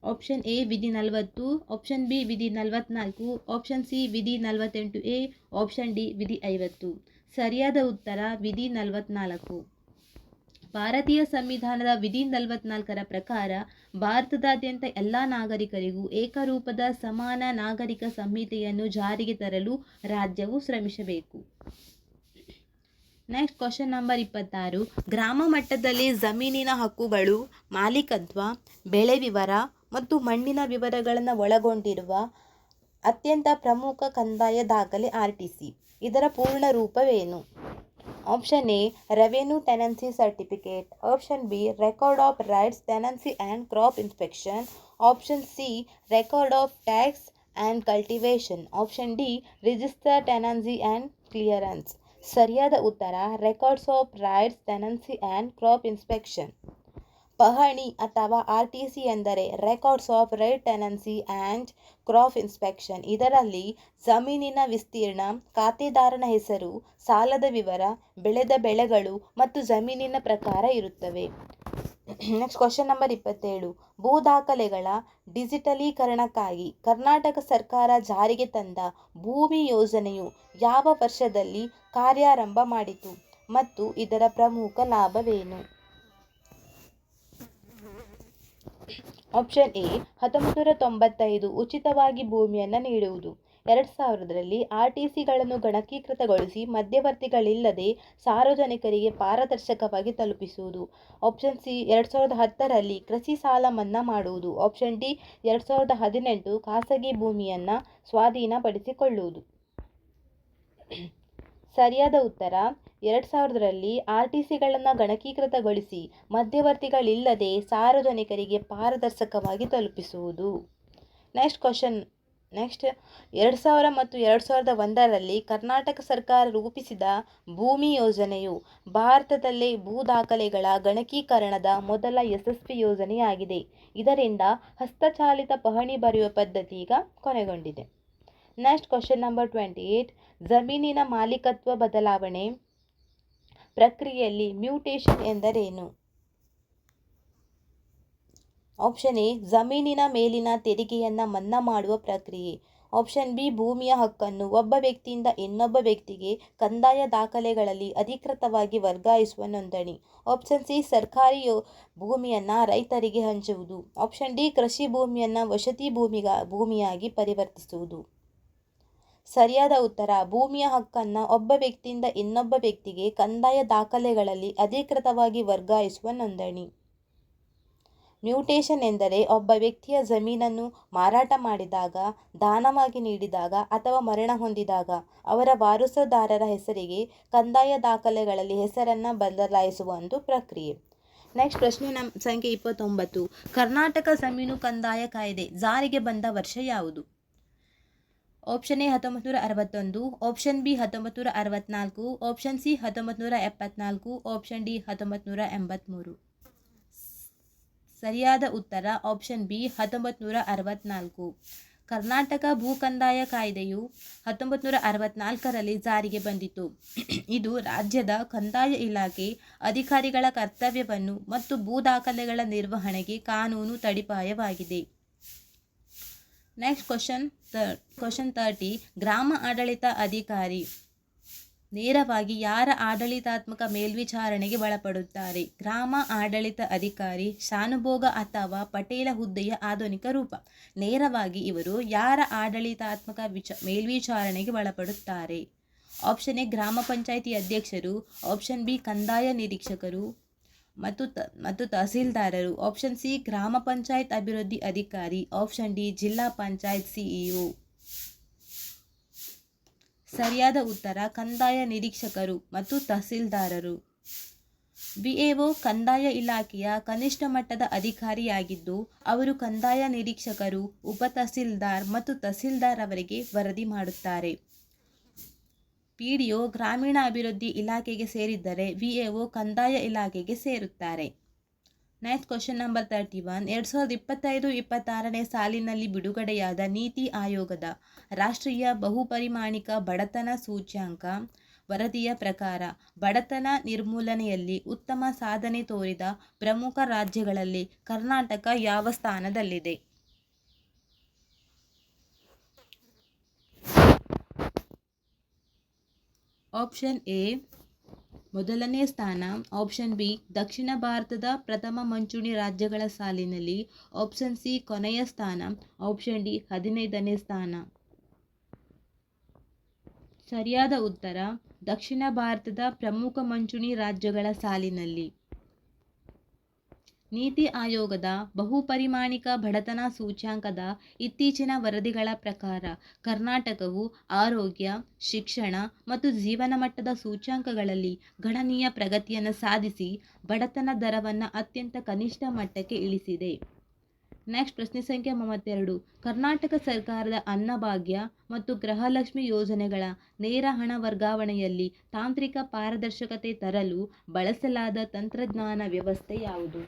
ಆಪ್ಷನ್ ಎ ವಿಧಿ 40, ಆಪ್ಷನ್ ಬಿ ವಿಧಿ 44, ಆಪ್ಷನ್ ಸಿ ವಿಧಿ 48A, ಆಪ್ಷನ್ ಡಿ ವಿಧಿ 50. ಸರಿಯಾದ ಉತ್ತರ ವಿಧಿ 44. ಭಾರತೀಯ ಸಂವಿಧಾನದ ವಿಧಿ 44ರ ಪ್ರಕಾರ ಭಾರತದಾದ್ಯಂತ ಎಲ್ಲ ನಾಗರಿಕರಿಗೂ ಏಕರೂಪದ ಸಮಾನ ನಾಗರಿಕ ಸಂಹಿತೆಯನ್ನು ಜಾರಿಗೆ ತರಲು ರಾಜ್ಯವು ಶ್ರಮಿಸಬೇಕು. Next question number 26. ಗ್ರಾಮ ಮಟ್ಟದಲ್ಲಿ ಜಮೀನಿನ ಹಕ್ಕುಗಳು, ಮಾಲೀಕತ್ವ, ಬೆಳೆ ವಿವರ ಮತ್ತು ಮಣ್ಣಿನ ವಿವರಗಳನ್ನು ಒಳಗೊಂಡಿರುವ ಅತ್ಯಂತ ಪ್ರಮುಖ ಕಂದಾಯ ದಾಖಲೆ RTC. ಇದರ ಪೂರ್ಣ ರೂಪವೇನು? Option A revenue tenancy certificate, option B record of rights tenancy and crop inspection, option C record of tax and cultivation, option D register tenancy and clearance. ಸರಿಯಾದ ಉತ್ತರ records of rights tenancy and crop inspection. ಪಹಣಿ ಅಥವಾ RTC ಎಂದರೆ records of right tenancy and crop inspection. ಇದರಲ್ಲಿ ಜಮೀನಿನ ವಿಸ್ತೀರ್ಣ, ಖಾತೆದಾರನ ಹೆಸರು, ಸಾಲದ ವಿವರ, ಬೆಳೆದ ಬೆಳೆಗಳು ಮತ್ತು ಜಮೀನಿನ ಪ್ರಕಾರ ಇರುತ್ತವೆ. Next question number 27. ಭೂ ದಾಖಲೆಗಳ ಡಿಜಿಟಲೀಕರಣಕ್ಕಾಗಿ ಕರ್ನಾಟಕ ಸರ್ಕಾರ ಜಾರಿಗೆ ತಂದ ಭೂಮಿ ಯೋಜನೆಯು ಯಾವ ವರ್ಷದಲ್ಲಿ ಕಾರ್ಯಾರಂಭ ಮಾಡಿತು ಮತ್ತು ಇದರ ಪ್ರಮುಖ ಲಾಭವೇನು? ಆಪ್ಷನ್ ಎ 1995 ಉಚಿತವಾಗಿ ಭೂಮಿಯನ್ನು ನೀಡುವುದು. 2000ರಲ್ಲಿ RTCಗಳನ್ನು ಗಣಕೀಕೃತಗೊಳಿಸಿ ಮಧ್ಯವರ್ತಿಗಳಿಲ್ಲದೆ ಸಾರ್ವಜನಿಕರಿಗೆ ಪಾರದರ್ಶಕವಾಗಿ ತಲುಪಿಸುವುದು. ಆಪ್ಷನ್ ಸಿ 2010ರಲ್ಲಿ ಕೃಷಿ ಸಾಲ ಮನ್ನಾ ಮಾಡುವುದು. ಆಪ್ಷನ್ ಡಿ 2018 ಖಾಸಗಿ ಭೂಮಿಯನ್ನು ಸ್ವಾಧೀನಪಡಿಸಿಕೊಳ್ಳುವುದು. ಸರಿಯಾದ ಉತ್ತರ 2000ರಲ್ಲಿ RTCಗಳನ್ನು ಗಣಕೀಕೃತಗೊಳಿಸಿ ಮಧ್ಯವರ್ತಿಗಳಿಲ್ಲದೆ ಸಾರ್ವಜನಿಕರಿಗೆ ಪಾರದರ್ಶಕವಾಗಿ ತಲುಪಿಸುವುದು. ನೆಕ್ಸ್ಟ್ 2000 ಮತ್ತು 2001ರಲ್ಲಿ ಕರ್ನಾಟಕ ಸರ್ಕಾರ ರೂಪಿಸಿದ ಭೂಮಿ ಯೋಜನೆಯು ಭಾರತದಲ್ಲೇ ಭೂ ದಾಖಲೆಗಳ ಗಣಕೀಕರಣದ ಮೊದಲ ಯಶಸ್ವಿ ಯೋಜನೆಯಾಗಿದೆ. ಇದರಿಂದ ಹಸ್ತಚಾಲಿತ ಪಹಣಿ ಬರೆಯುವ ಪದ್ಧತಿ ಈಗ ಕೊನೆಗೊಂಡಿದೆ. Next question number 28. ಜಮೀನಿನ ಮಾಲೀಕತ್ವ ಬದಲಾವಣೆ ಪ್ರಕ್ರಿಯೆಯಲ್ಲಿ ಮ್ಯೂಟೇಷನ್ ಎಂದರೇನು? ಆಪ್ಷನ್ ಎ ಜಮೀನಿನ ಮೇಲಿನ ತೆರಿಗೆಯನ್ನು ಮನ್ನಾ ಮಾಡುವ ಪ್ರಕ್ರಿಯೆ. ಆಪ್ಷನ್ ಬಿ ಭೂಮಿಯ ಹಕ್ಕನ್ನು ಒಬ್ಬ ವ್ಯಕ್ತಿಯಿಂದ ಇನ್ನೊಬ್ಬ ವ್ಯಕ್ತಿಗೆ ಕಂದಾಯ ದಾಖಲೆಗಳಲ್ಲಿ ಅಧಿಕೃತವಾಗಿ ವರ್ಗಾಯಿಸುವ ನೋಂದಣಿ. ಆಪ್ಷನ್ ಸಿ ಸರ್ಕಾರಿ ಭೂಮಿಯನ್ನು ರೈತರಿಗೆ ಹಂಚುವುದು. ಆಪ್ಷನ್ ಡಿ ಕೃಷಿ ಭೂಮಿಯನ್ನು ವಸತಿ ಭೂಮಿಯಾಗಿ ಪರಿವರ್ತಿಸುವುದು. ಸರಿಯಾದ ಉತ್ತರ ಭೂಮಿಯ ಹಕ್ಕನ್ನು ಒಬ್ಬ ವ್ಯಕ್ತಿಯಿಂದ ಇನ್ನೊಬ್ಬ ವ್ಯಕ್ತಿಗೆ ಕಂದಾಯ ದಾಖಲೆಗಳಲ್ಲಿ ಅಧಿಕೃತವಾಗಿ ವರ್ಗಾಯಿಸುವ ನೋಂದಣಿ. ಮ್ಯೂಟೇಷನ್ ಎಂದರೆ ಒಬ್ಬ ವ್ಯಕ್ತಿಯ ಜಮೀನನ್ನು ಮಾರಾಟ ಮಾಡಿದಾಗ, ದಾನವಾಗಿ ನೀಡಿದಾಗ ಅಥವಾ ಮರಣ ಹೊಂದಿದಾಗ ಅವರ ವಾರಸುದಾರರ ಹೆಸರಿಗೆ ಕಂದಾಯ ದಾಖಲೆಗಳಲ್ಲಿ ಹೆಸರನ್ನು ಬದಲಾಯಿಸುವ ಒಂದು ಪ್ರಕ್ರಿಯೆ. ನೆಕ್ಸ್ಟ್ ಪ್ರಶ್ನೆ ಸಂಖ್ಯೆ 29. ಕರ್ನಾಟಕ ಜಮೀನು ಕಂದಾಯ ಕಾಯ್ದೆ ಜಾರಿಗೆ ಬಂದ ವರ್ಷ ಯಾವುದು? Option A 1961, option B 1964, option C 1974, option D 1983. ಸರಿಯಾದ ಉತ್ತರ ಆಪ್ಷನ್ ಬಿ 1964. ಕರ್ನಾಟಕ ಭೂ ಕಂದಾಯ ಕಾಯ್ದೆಯು 1964ರಲ್ಲಿ ಜಾರಿಗೆ ಬಂದಿತು. ಇದು ರಾಜ್ಯದ ಕಂದಾಯ ಇಲಾಖೆ ಅಧಿಕಾರಿಗಳ ಕರ್ತವ್ಯವನ್ನು ಮತ್ತು ಭೂ ದಾಖಲೆಗಳ ನಿರ್ವಹಣೆಗೆ ಕಾನೂನು ತಡಿಪಾಯವಾಗಿದೆ. Next question 30. ಗ್ರಾಮ ಆಡಳಿತ ಅಧಿಕಾರಿ ನೇರವಾಗಿ ಯಾರ ಆಡಳಿತಾತ್ಮಕ ಮೇಲ್ವಿಚಾರಣೆಗೆ ಒಳಪಡುತ್ತಾರೆ? ಗ್ರಾಮ ಆಡಳಿತ ಅಧಿಕಾರಿ ಶಾನುಭೋಗ ಅಥವಾ ಪಟೇಲ ಹುದ್ದೆಯ ಆಧುನಿಕ ರೂಪ. ನೇರವಾಗಿ ಇವರು ಯಾರ ಆಡಳಿತಾತ್ಮಕ ಮೇಲ್ವಿಚಾರಣೆಗೆ ಒಳಪಡುತ್ತಾರೆ? ಆಪ್ಷನ್ ಎ ಗ್ರಾಮ ಪಂಚಾಯಿತಿ ಅಧ್ಯಕ್ಷರು, ಆಪ್ಷನ್ ಬಿ ಕಂದಾಯ ನಿರೀಕ್ಷಕರು ಮತ್ತು ತಹಸೀಲ್ದಾರರು, ಆಪ್ಷನ್ ಸಿ ಗ್ರಾಮ ಪಂಚಾಯತ್ ಅಭಿವೃದ್ಧಿ ಅಧಿಕಾರಿ, ಆಪ್ಷನ್ ಡಿ ಜಿಲ್ಲಾ ಪಂಚಾಯತ್ CEO. ಸರಿಯಾದ ಉತ್ತರ ಕಂದಾಯ ನಿರೀಕ್ಷಕರು ಮತ್ತು ತಹಸೀಲ್ದಾರರು. ವಿಎಒ ಕಂದಾಯ ಇಲಾಖೆಯ ಕನಿಷ್ಠ ಮಟ್ಟದ ಅಧಿಕಾರಿಯಾಗಿದ್ದು ಅವರು ಕಂದಾಯ ನಿರೀಕ್ಷಕರು, ಉಪ ತಹಸೀಲ್ದಾರ್ ಮತ್ತು ತಹಸೀಲ್ದಾರ್ ಅವರಿಗೆ ವರದಿ ಮಾಡುತ್ತಾರೆ. ಪಿಡಿಒ ಗ್ರಾಮೀಣ ಅಭಿವೃದ್ಧಿ ಇಲಾಖೆಗೆ ಸೇರಿದ್ದರೆ ವಿಎಒ ಕಂದಾಯ ಇಲಾಖೆಗೆ ಸೇರುತ್ತಾರೆ. Next question number 31. 2025-26ನೇ ಸಾಲಿನಲ್ಲಿ ಬಿಡುಗಡೆಯಾದ ನೀತಿ ಆಯೋಗದ ರಾಷ್ಟ್ರೀಯ ಬಹುಪರಿಮಾಣಿಕ ಬಡತನ ಸೂಚ್ಯಂಕ ವರದಿಯ ಪ್ರಕಾರ ಬಡತನ ನಿರ್ಮೂಲನೆಯಲ್ಲಿ ಉತ್ತಮ ಸಾಧನೆ ತೋರಿದ ಪ್ರಮುಖ ರಾಜ್ಯಗಳಲ್ಲಿ ಕರ್ನಾಟಕ ಯಾವ ಸ್ಥಾನದಲ್ಲಿದೆ? ಆಪ್ಷನ್ ಎ ಮೊದಲನೇ ಸ್ಥಾನ, ಆಪ್ಷನ್ ಬಿ ದಕ್ಷಿಣ ಭಾರತದ ಪ್ರಥಮ ಮುಂಚೂಣಿ ರಾಜ್ಯಗಳ ಸಾಲಿನಲ್ಲಿ, ಆಪ್ಷನ್ ಸಿ ಕೊನೆಯ ಸ್ಥಾನ, ಆಪ್ಷನ್ ಡಿ 15ನೇ ಸ್ಥಾನ. ಸರಿಯಾದ ಉತ್ತರ ದಕ್ಷಿಣ ಭಾರತದ ಪ್ರಮುಖ ಮುಂಚೂಣಿ ರಾಜ್ಯಗಳ ಸಾಲಿನಲ್ಲಿ. ನೀತಿ ಆಯೋಗದ ಬಹುಪರಿಮಾಣಿಕ ಬಡತನ ಸೂಚ್ಯಂಕದ ಇತ್ತೀಚಿನ ವರದಿಗಳ ಪ್ರಕಾರ ಕರ್ನಾಟಕವು ಆರೋಗ್ಯ, ಶಿಕ್ಷಣ ಮತ್ತು ಜೀವನ ಮಟ್ಟದ ಸೂಚ್ಯಂಕಗಳಲ್ಲಿ ಗಣನೀಯ ಪ್ರಗತಿಯನ್ನು ಸಾಧಿಸಿ ಬಡತನ ದರವನ್ನು ಅತ್ಯಂತ ಕನಿಷ್ಠ ಮಟ್ಟಕ್ಕೆ ಇಳಿಸಿದೆ. ನೆಕ್ಸ್ಟ್ ಪ್ರಶ್ನೆ ಸಂಖ್ಯೆ 32. ಕರ್ನಾಟಕ ಸರ್ಕಾರದ ಅನ್ನಭಾಗ್ಯ ಮತ್ತು ಗೃಹಲಕ್ಷ್ಮಿ ಯೋಜನೆಗಳ ನೇರ ಹಣ ವರ್ಗಾವಣೆಯಲ್ಲಿ ತಾಂತ್ರಿಕ ಪಾರದರ್ಶಕತೆ ತರಲು ಬಳಸಲಾದ ತಂತ್ರಜ್ಞಾನ ವ್ಯವಸ್ಥೆ ಯಾವುದು?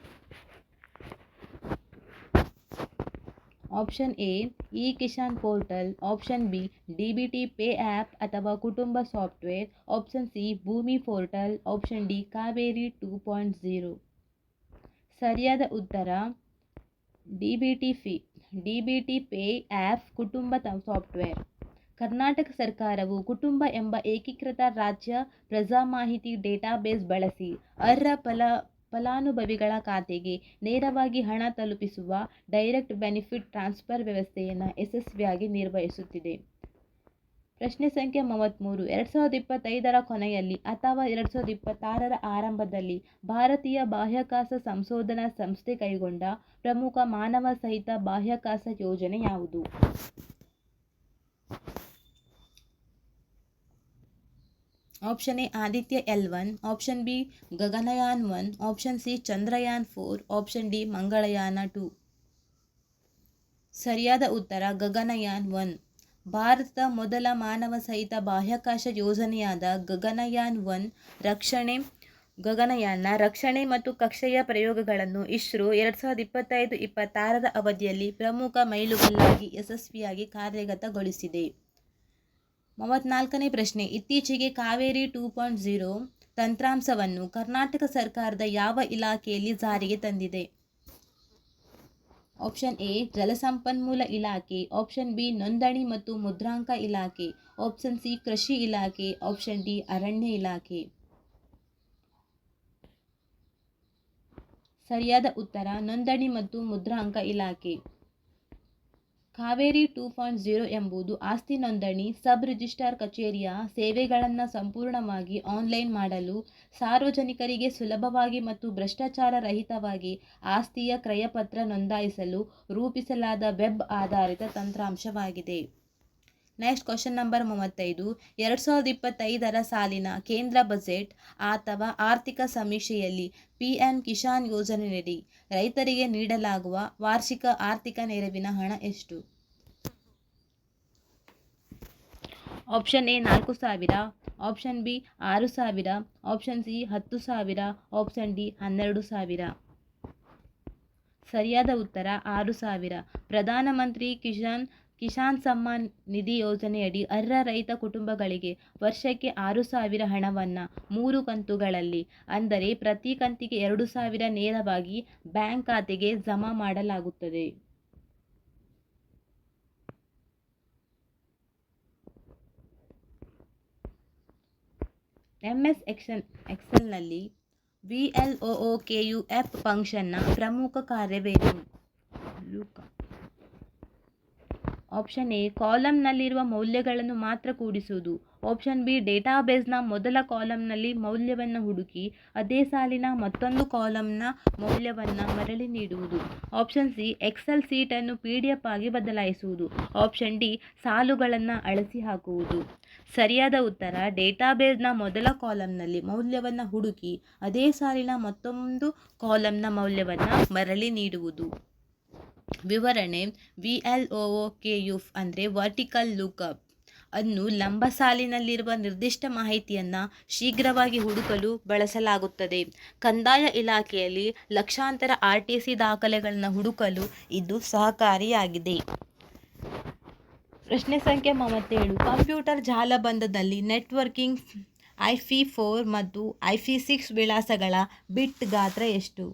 Option A e Kisan portal, option B DBT pay app ಅಥವಾ Kutumba software, option C Bhoomi portal, option D Kaveri 2.0. ಸರಿಯಾದ ಉತ್ತರ DBT pay app Kutumba software. Karnataka ಸರ್ಕಾರವು ಕುಟುಂಬ ಎಂಬ ಏಕೀಕೃತ ರಾಜ್ಯ ಪ್ರಜಾ ಮಾಹಿತಿ ಡೇಟಾಬೇಸ್ ಬಳಸಿ ಅರ್ಹ ಫಲಾನುಭವಿಗಳ ಖಾತೆಗೆ ನೇರವಾಗಿ ಹಣ ತಲುಪಿಸುವ ಡೈರೆಕ್ಟ್ ಬೆನಿಫಿಟ್ ಟ್ರಾನ್ಸ್ಫರ್ ವ್ಯವಸ್ಥೆಯನ್ನು ಯಶಸ್ವಿಯಾಗಿ ನಿರ್ವಹಿಸುತ್ತಿದೆ. ಪ್ರಶ್ನೆ ಸಂಖ್ಯೆ 33. 2025ರ ಕೊನೆಯಲ್ಲಿ ಅಥವಾ 2026ರ ಆರಂಭದಲ್ಲಿ ಭಾರತೀಯ ಬಾಹ್ಯಾಕಾಶ ಸಂಶೋಧನಾ ಸಂಸ್ಥೆ ಕೈಗೊಂಡ ಪ್ರಮುಖ ಮಾನವ ಸಹಿತ ಬಾಹ್ಯಾಕಾಶ ಯೋಜನೆ ಯಾವುದು? Option A Aditya L1, option B Gaganyaan 1, option C Chandrayaan 4, option D Mangalyaan 2. ಸರಿಯಾದ ಉತ್ತರ ಗಗನಯಾನ್ 1. ಭಾರತದ ಮೊದಲ ಮಾನವ ಸಹಿತ ಬಾಹ್ಯಾಕಾಶ ಯೋಜನೆಯಾದ ಗಗನಯಾನ್ 1 ಗಗನಯಾನ್ನ ರಕ್ಷಣೆ ಮತ್ತು ಕಕ್ಷೆಯ ಪ್ರಯೋಗಗಳನ್ನು ಇಸ್ರೋ 2025-26ರ ಅವಧಿಯಲ್ಲಿ ಪ್ರಮುಖ ಮೈಲುಗಲ್ಲಾಗಿ ಯಶಸ್ವಿಯಾಗಿ ಕಾರ್ಯಗತಗೊಳಿಸಿದೆ. 34ನೇ ಪ್ರಶ್ನೆ. ಇತ್ತೀಚೆಗೆ ಕಾವೇರಿ 2.0 ತಂತ್ರಾಂಶವನ್ನು ಕರ್ನಾಟಕ ಸರ್ಕಾರದ ಯಾವ ಇಲಾಖೆಯಲ್ಲಿ ಜಾರಿಗೆ ತಂದಿದೆ? ಆಪ್ಷನ್ ಎ ಜಲಸಂಪನ್ಮೂಲ ಇಲಾಖೆ, ಆಪ್ಷನ್ ಬಿ ನೋಂದಣಿ ಮತ್ತು ಮುದ್ರಾಂಕ ಇಲಾಖೆ, ಆಪ್ಷನ್ ಸಿ ಕೃಷಿ ಇಲಾಖೆ, ಆಪ್ಷನ್ ಡಿ ಅರಣ್ಯ ಇಲಾಖೆ. ಸರಿಯಾದ ಉತ್ತರ ನೋಂದಣಿ ಮತ್ತು ಮುದ್ರಾಂಕ ಇಲಾಖೆ. ಕಾವೇರಿ 2.0 ಎಂಬುದು ಆಸ್ತಿ ನೋಂದಣಿ ಸಬ್ ರಿಜಿಸ್ಟ್ರಾರ್ ಕಚೇರಿಯ ಸೇವೆಗಳನ್ನು ಸಂಪೂರ್ಣವಾಗಿ ಆನ್ಲೈನ್ ಮಾಡಲು, ಸಾರ್ವಜನಿಕರಿಗೆ ಸುಲಭವಾಗಿ ಮತ್ತು ಭ್ರಷ್ಟಾಚಾರ ರಹಿತವಾಗಿ ಆಸ್ತಿಯ ಕ್ರಯಪತ್ರ ನೋಂದಾಯಿಸಲು ರೂಪಿಸಲಾದ ವೆಬ್ ಆಧಾರಿತ ತಂತ್ರಾಂಶವಾಗಿದೆ. Next question number 35. 2025ರ ಸಾಲಿನ ಕೇಂದ್ರ ಬಜೆಟ್ ಅಥವಾ ಆರ್ಥಿಕ ಸಮೀಕ್ಷೆಯಲ್ಲಿ ಪಿಎಂ ಕಿಸಾನ್ ಯೋಜನೆಯಡಿ ರೈತರಿಗೆ ನೀಡಲಾಗುವ ವಾರ್ಷಿಕ ಆರ್ಥಿಕ ನೆರವಿನ ಹಣ ಎಷ್ಟು? Option A 4,000, option B 6,000, option C 10,000, option D 12,000. ಸರಿಯಾದ ಉತ್ತರ 6,000. ಪ್ರಧಾನಮಂತ್ರಿ ಕಿಸಾನ್ ಸಮ್ಮಾನ್ ನಿಧಿ ಯೋಜನೆಯಡಿ ಅರ್ಹ ರೈತ ಕುಟುಂಬಗಳಿಗೆ ವರ್ಷಕ್ಕೆ 6,000 ಹಣವನ್ನು 3 ಕಂತುಗಳಲ್ಲಿ, ಅಂದರೆ ಪ್ರತಿ ಕಂತಿಗೆ 2,000 ನೇರವಾಗಿ ಬ್ಯಾಂಕ್ ಖಾತೆಗೆ ಜಮಾ ಮಾಡಲಾಗುತ್ತದೆ. MS ಎಕ್ಸೆಲ್ನಲ್ಲಿ VLOOKUF ಫಂಕ್ಷನ್ನ ಪ್ರಮುಖ ಕಾರ್ಯವೇನು? ಆಪ್ಷನ್ ಎ ಕಾಲಮ್ನಲ್ಲಿರುವ ಮೌಲ್ಯಗಳನ್ನು ಮಾತ್ರ ಕೂಡಿಸುವುದು. ಆಪ್ಷನ್ ಬಿ ಡೇಟಾಬೇಸ್ನ ಮೊದಲ ಕಾಲಮ್ನಲ್ಲಿ ಮೌಲ್ಯವನ್ನು ಹುಡುಕಿ ಅದೇ ಸಾಲಿನ ಮತ್ತೊಂದು ಕಾಲಮ್ನ ಮೌಲ್ಯವನ್ನು ಮರಳಿ ನೀಡುವುದು. ಆಪ್ಷನ್ ಸಿ ಎಕ್ಸೆಲ್ ಶೀಟನ್ನು PDF ಆಗಿ ಬದಲಾಯಿಸುವುದು. ಆಪ್ಷನ್ ಡಿ ಸಾಲುಗಳನ್ನು ಅಳಿಸಿ ಹಾಕುವುದು. ಸರಿಯಾದ ಉತ್ತರ ಡೇಟಾಬೇಸ್ನ ಮೊದಲ ಕಾಲಮ್ನಲ್ಲಿ ಮೌಲ್ಯವನ್ನು ಹುಡುಕಿ ಅದೇ ಸಾಲಿನ ಮತ್ತೊಂದು ಕಾಲಮ್ನ ಮೌಲ್ಯವನ್ನು ಮರಳಿ ನೀಡುವುದು. ವಿವರಣೆ VLOOKUF ಅಂದರೆ ವರ್ಟಿಕಲ್ ಲುಕಪ್ ಅನ್ನು ಲಂಬ ಸಾಲಿನಲ್ಲಿರುವ ನಿರ್ದಿಷ್ಟ ಮಾಹಿತಿಯನ್ನು ಶೀಘ್ರವಾಗಿ ಹುಡುಕಲು ಬಳಸಲಾಗುತ್ತದೆ. ಕಂದಾಯ ಇಲಾಖೆಯಲ್ಲಿ ಲಕ್ಷಾಂತರ RTC ದಾಖಲೆಗಳನ್ನು ಹುಡುಕಲು ಇದು ಸಹಕಾರಿಯಾಗಿದೆ. ಪ್ರಶ್ನೆ ಸಂಖ್ಯೆ 37. ಕಂಪ್ಯೂಟರ್ ಜಾಲಬಂಧದಲ್ಲಿ ನೆಟ್ವರ್ಕಿಂಗ್ IP4 ಮತ್ತು IP6 ವಿಳಾಸಗಳ ಬಿಟ್ ಗಾತ್ರ ಎಷ್ಟು?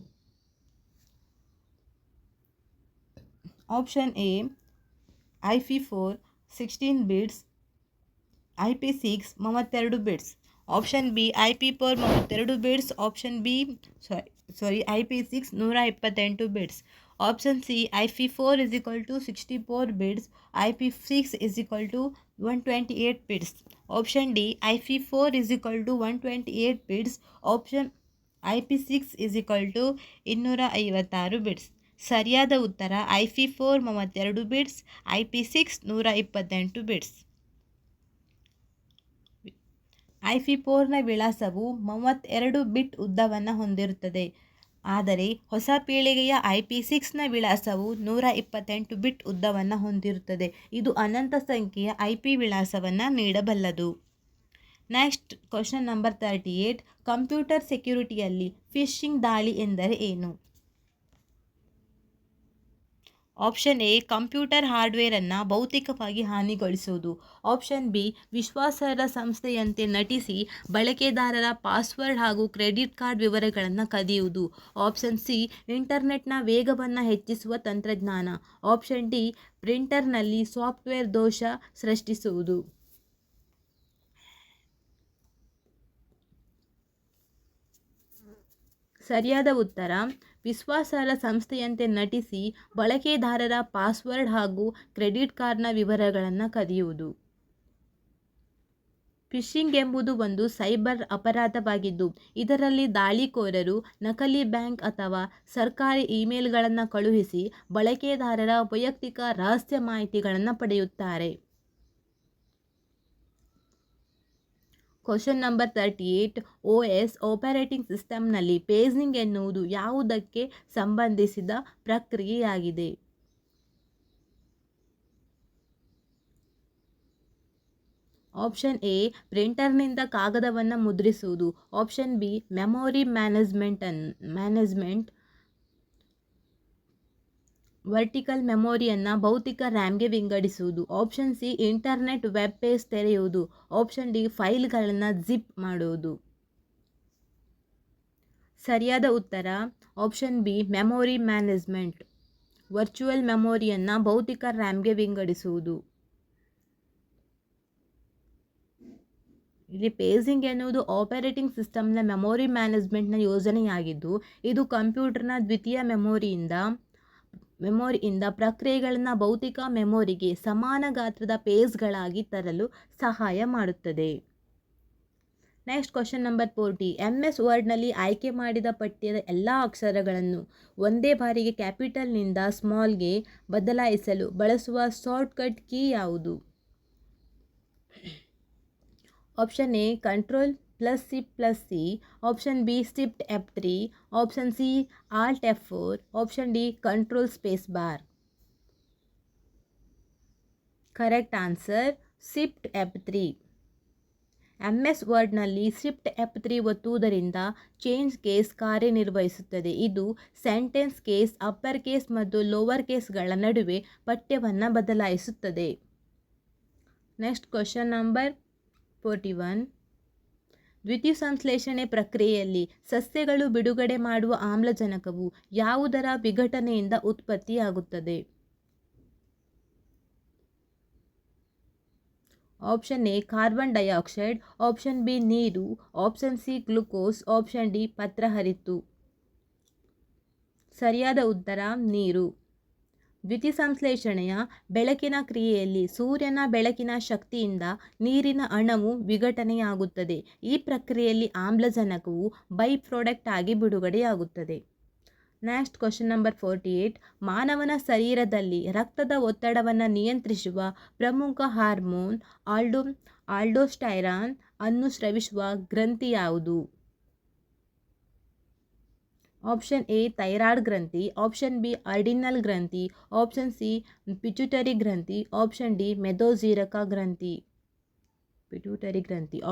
Option A IP4 16 bits, IP6 32 bits. Option B IP4 32 bits, option B IP6 128 bits. Option C IP4 64 bits, IP6 128 bits. Option D IP4 128 bits, option IP6 256 bits. ಸರಿಯಾದ ಉತ್ತರ IP4 32 bits, IP6 128 bits. IP4ನ ವಿಳಾಸವು 32 ಬಿಟ್ ಉದ್ದವನ್ನು ಹೊಂದಿರುತ್ತದೆ. ಆದರೆ ಹೊಸ ಪೀಳಿಗೆಯ IP6ನ ವಿಳಾಸವು 128 ಬಿಟ್ ಉದ್ದವನ್ನು ಹೊಂದಿರುತ್ತದೆ. ಇದು ಅನಂತ ಸಂಖ್ಯೆಯ IP ವಿಳಾಸವನ್ನು ನೀಡಬಲ್ಲದು. Next question number 38. ಕಂಪ್ಯೂಟರ್ ಸೆಕ್ಯುರಿಟಿಯಲ್ಲಿ ಫಿಶಿಂಗ್ ದಾಳಿ ಎಂದರೆ ಏನು? ಆಪ್ಷನ್ ಎ ಕಂಪ್ಯೂಟರ್ ಹಾರ್ಡ್ವೇರನ್ನು ಭೌತಿಕವಾಗಿ ಹಾನಿಗೊಳಿಸುವುದು. ಆಪ್ಷನ್ ಬಿ ವಿಶ್ವಾಸಾರ್ಹ ಸಂಸ್ಥೆಯಂತೆ ನಟಿಸಿ ಬಳಕೆದಾರರ ಪಾಸ್ವರ್ಡ್ ಹಾಗೂ ಕ್ರೆಡಿಟ್ ಕಾರ್ಡ್ ವಿವರಗಳನ್ನು ಕದಿಯುವುದು. ಆಪ್ಷನ್ ಸಿ ಇಂಟರ್ನೆಟ್ನ ವೇಗವನ್ನು ಹೆಚ್ಚಿಸುವ ತಂತ್ರಜ್ಞಾನ. ಆಪ್ಷನ್ ಡಿ ಪ್ರಿಂಟರ್ನಲ್ಲಿ ಸಾಫ್ಟ್ವೇರ್ ದೋಷ ಸೃಷ್ಟಿಸುವುದು. ಸರಿಯಾದ ಉತ್ತರ ವಿಶ್ವಾಸಾರ್ಹ ಸಂಸ್ಥೆಯಂತೆ ನಟಿಸಿ ಬಳಕೆದಾರರ ಪಾಸ್ವರ್ಡ್ ಹಾಗೂ ಕ್ರೆಡಿಟ್ ಕಾರ್ಡ್ನ ವಿವರಗಳನ್ನು ಕದಿಯುವುದು. ಫಿಶಿಂಗ್ ಎಂಬುದು ಒಂದು ಸೈಬರ್ ಅಪರಾಧವಾಗಿದ್ದು ಇದರಲ್ಲಿ ದಾಳಿಕೋರರು ನಕಲಿ ಬ್ಯಾಂಕ್ ಅಥವಾ ಸರ್ಕಾರಿ ಇಮೇಲ್ಗಳನ್ನು ಕಳುಹಿಸಿ ಬಳಕೆದಾರರ ವೈಯಕ್ತಿಕ ರಹಸ್ಯ ಮಾಹಿತಿಗಳನ್ನು ಪಡೆಯುತ್ತಾರೆ. Question number 38. OS ಆಪರೇಟಿಂಗ್ ಸಿಸ್ಟಮ್ನಲ್ಲಿ ಪೇಜಿಂಗ್ ಎನ್ನುವುದು ಯಾವುದಕ್ಕೆ ಸಂಬಂಧಿಸಿದ ಪ್ರಕ್ರಿಯೆಯಾಗಿದೆ? ಆಪ್ಷನ್ ಎ ಪ್ರಿಂಟರ್ನಿಂದ ಕಾಗದವನ್ನು ಮುದ್ರಿಸುವುದು. Option B memory management vertical ಮೆಮೊರಿಯನ್ನು ಭೌತಿಕ ರ್ಯಾಮ್ಗೆ ವಿಂಗಡಿಸುವುದು. Option C internet web page ತೆರೆಯುವುದು. ಆಪ್ಷನ್ ಡಿ ಫೈಲ್ಗಳನ್ನು ಜಿಪ್ ಮಾಡುವುದು. ಸರಿಯಾದ ಉತ್ತರ option B memory management virtual ಮೆಮೊರಿಯನ್ನು ಭೌತಿಕ ರ್ಯಾಮ್ಗೆ ವಿಂಗಡಿಸುವುದು. ಇಲ್ಲಿ ಪೇಜಿಂಗ್ ಎನ್ನುವುದು ಆಪರೇಟಿಂಗ್ ಸಿಸ್ಟಮ್ನ ಮೆಮೊರಿ ಮ್ಯಾನೇಜ್ಮೆಂಟ್ನ ಯೋಜನೆಯಾಗಿದ್ದು ಇದು ಕಂಪ್ಯೂಟರ್ನ ದ್ವಿತೀಯ ಮೆಮೊರಿಯಿಂದ ಪ್ರಕ್ರಿಯೆಗಳನ್ನು ಭೌತಿಕ ಮೆಮೊರಿಗೆ ಸಮಾನ ಗಾತ್ರದ ಪೇಜ್ಗಳಾಗಿ ತರಲು ಸಹಾಯ ಮಾಡುತ್ತದೆ. Next question number 40. MS ವರ್ಡ್ನಲ್ಲಿ ಆಯ್ಕೆ ಮಾಡಿದ ಪಠ್ಯದ ಎಲ್ಲ ಅಕ್ಷರಗಳನ್ನು ಒಂದೇ ಬಾರಿಗೆ ಕ್ಯಾಪಿಟಲ್ನಿಂದ ಸ್ಮಾಲ್ಗೆ ಬದಲಾಯಿಸಲು ಬಳಸುವ ಶಾರ್ಟ್ಕಟ್ ಕೀ ಯಾವುದು? Option A Ctrl+C+C, option B Shift F3, option C Alt F4, option D Ctrl space bar. Correct answer Shift F3. MS ವರ್ಡ್ನಲ್ಲಿ Shift F3 ಒತ್ತುವುದರಿಂದ ಚೇಂಜ್ ಕೇಸ್ ಕಾರ್ಯನಿರ್ವಹಿಸುತ್ತದೆ. ಇದು ಸೆಂಟೆನ್ಸ್ ಕೇಸ್, ಅಪ್ಪರ್ ಕೇಸ್ ಮತ್ತು lower ಕೇಸ್ಗಳ ನಡುವೆ ಪಠ್ಯವನ್ನು ಬದಲಾಯಿಸುತ್ತದೆ. Next question number 41. ದ್ಯುತಿಸಂಶ್ಲೇಷಣೆ ಪ್ರಕ್ರಿಯೆಯಲ್ಲಿ ಸಸ್ಯಗಳು ಬಿಡುಗಡೆ ಮಾಡುವ ಆಮ್ಲಜನಕವು ಯಾವುದರ ವಿಘಟನೆಯಿಂದ ಉತ್ಪತ್ತಿಯಾಗುತ್ತದೆ? Option A carbon dioxide, option B ನೀರು, option C glucose, option D ಪತ್ರಹರಿತು. ಸರಿಯಾದ ಉತ್ತರ ನೀರು. ದ್ಯುತಿಸಂಶ್ಲೇಷಣೆಯ ಬೆಳಕಿನ ಕ್ರಿಯೆಯಲ್ಲಿ ಸೂರ್ಯನ ಬೆಳಕಿನ ಶಕ್ತಿಯಿಂದ ನೀರಿನ ಅಣುವು ವಿಘಟನೆಯಾಗುತ್ತದೆ. ಈ ಪ್ರಕ್ರಿಯೆಯಲ್ಲಿ ಆಮ್ಲಜನಕವು ಬೈ ಪ್ರಾಡಕ್ಟ್ ಆಗಿ ಬಿಡುಗಡೆಯಾಗುತ್ತದೆ. Next question number 48. ಮಾನವನ ಶರೀರದಲ್ಲಿ ರಕ್ತದ ಒತ್ತಡವನ್ನು ನಿಯಂತ್ರಿಸುವ ಪ್ರಮುಖ ಹಾರ್ಮೋನ್ ಆಲ್ಡೋಸ್ಟೈರಾನ್ ಅನ್ನು ಸ್ರವಿಸುವ ಗ್ರಂಥಿ ಯಾವುದು? ಆಪ್ಷನ್ ಎ ಥೈರಾಯ್ಡ್ ಗ್ರಂಥಿ, ಆಪ್ಷನ್ ಬಿ ಅಡ್ರಿನಲ್ ಗ್ರಂಥಿ, ಆಪ್ಷನ್ ಸಿ ಪಿಟ್ಯೂಟರಿ ಗ್ರಂಥಿ, ಆಪ್ಷನ್ ಡಿ ಮೆದೋಜೀರಕ ಗ್ರಂಥಿ.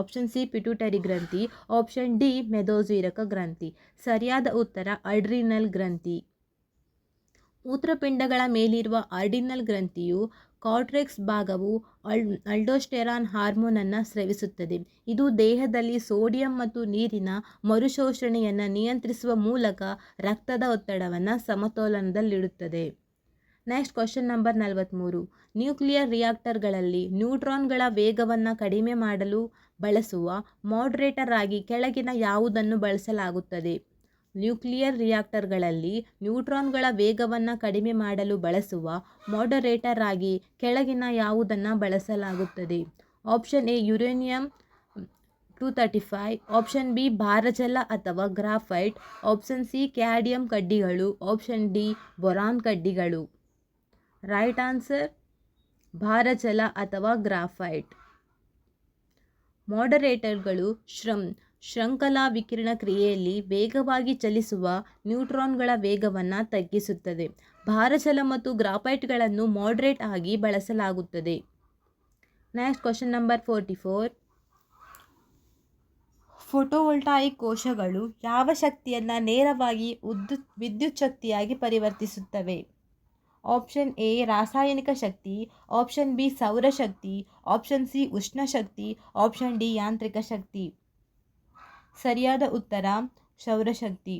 ಆಪ್ಷನ್ ಸಿ ಪಿಟ್ಯೂಟರಿ ಗ್ರಂಥಿ, ಆಪ್ಷನ್ ಡಿ ಮೆದೋಜೀರಕ ಗ್ರಂಥಿ. ಸರಿಯಾದ ಉತ್ತರ ಅಡ್ರಿನಲ್ ಗ್ರಂಥಿ. ಮೂತ್ರಪಿಂಡಗಳ ಮೇಲಿರುವ ಅಡ್ರಿನಲ್ ಗ್ರಂಥಿಯು ಕಾರ್ಟೆಕ್ಸ್ ಭಾಗವು ಆಲ್ಡೋಸ್ಟೆರಾನ್ ಹಾರ್ಮೋನನ್ನು ಸ್ರವಿಸುತ್ತದೆ. ಇದು ದೇಹದಲ್ಲಿ ಸೋಡಿಯಂ ಮತ್ತು ನೀರಿನ ಮರುಶೋಷಣೆಯನ್ನು ನಿಯಂತ್ರಿಸುವ ಮೂಲಕ ರಕ್ತದ ಒತ್ತಡವನ್ನು ಸಮತೋಲನದಲ್ಲಿಡುತ್ತದೆ. Next question number 43. ನ್ಯೂಕ್ಲಿಯರ್ ರಿಯಾಕ್ಟರ್ಗಳಲ್ಲಿ ನ್ಯೂಟ್ರಾನ್ಗಳ ವೇಗವನ್ನು ಕಡಿಮೆ ಮಾಡಲು ಬಳಸುವ ಮಾಡ್ರೇಟರ್ ಆಗಿ ಕೆಳಗಿನ ಯಾವುದನ್ನು ಬಳಸಲಾಗುತ್ತದೆ? ನ್ಯೂಕ್ಲಿಯರ್ ರಿಯಾಕ್ಟರ್ಗಳಲ್ಲಿ ನ್ಯೂಟ್ರಾನ್ಗಳ ವೇಗವನ್ನು ಕಡಿಮೆ ಮಾಡಲು ಬಳಸುವ ಮಾಡರೇಟರ್ ಆಗಿ ಕೆಳಗಿನ ಯಾವುದನ್ನು ಬಳಸಲಾಗುತ್ತದೆ? Option A uranium 235, option B ಭಾರಜಲ ಅಥವಾ ಗ್ರಾಫೈಟ್, ಆಪ್ಷನ್ ಸಿ ಕ್ಯಾಡಿಯಂ ಕಡ್ಡಿಗಳು, ಆಪ್ಷನ್ ಡಿ ಬೋರಾನ್ ಕಡ್ಡಿಗಳು. ರೈಟ್ ಆನ್ಸರ್ ಭಾರಜಲ ಅಥವಾ ಗ್ರಾಫೈಟ್. ಮಾಡರೇಟರ್ಗಳು ಶೃಂಖಲಾ ವಿಕಿರಣ ಕ್ರಿಯೆಯಲ್ಲಿ ವೇಗವಾಗಿ ಚಲಿಸುವ ನ್ಯೂಟ್ರಾನ್ಗಳ ವೇಗವನ್ನು ತಗ್ಗಿಸುತ್ತದೆ. ಭಾರಜಲ ಮತ್ತು ಗ್ರಾಫೈಟ್ಗಳನ್ನು ಮಾಡರೇಟ್ ಆಗಿ ಬಳಸಲಾಗುತ್ತದೆ. Next question number 44. ಫೋಟೋವೋಲ್ಟಾಯಿಕ್ ಕೋಶಗಳು ಯಾವ ಶಕ್ತಿಯನ್ನು ನೇರವಾಗಿ ವಿದ್ಯುತ್ ಶಕ್ತಿಯಾಗಿ ಪರಿವರ್ತಿಸುತ್ತವೆ? ಆಪ್ಷನ್ ಎ ರಾಸಾಯನಿಕ ಶಕ್ತಿ, ಆಪ್ಷನ್ ಬಿ ಸೌರಶಕ್ತಿ, ಆಪ್ಷನ್ ಸಿ ಉಷ್ಣಶಕ್ತಿ, ಆಪ್ಷನ್ ಡಿ ಯಾಂತ್ರಿಕ ಶಕ್ತಿ. ಸರಿಯಾದ ಉತ್ತರ ಸೌರಶಕ್ತಿ.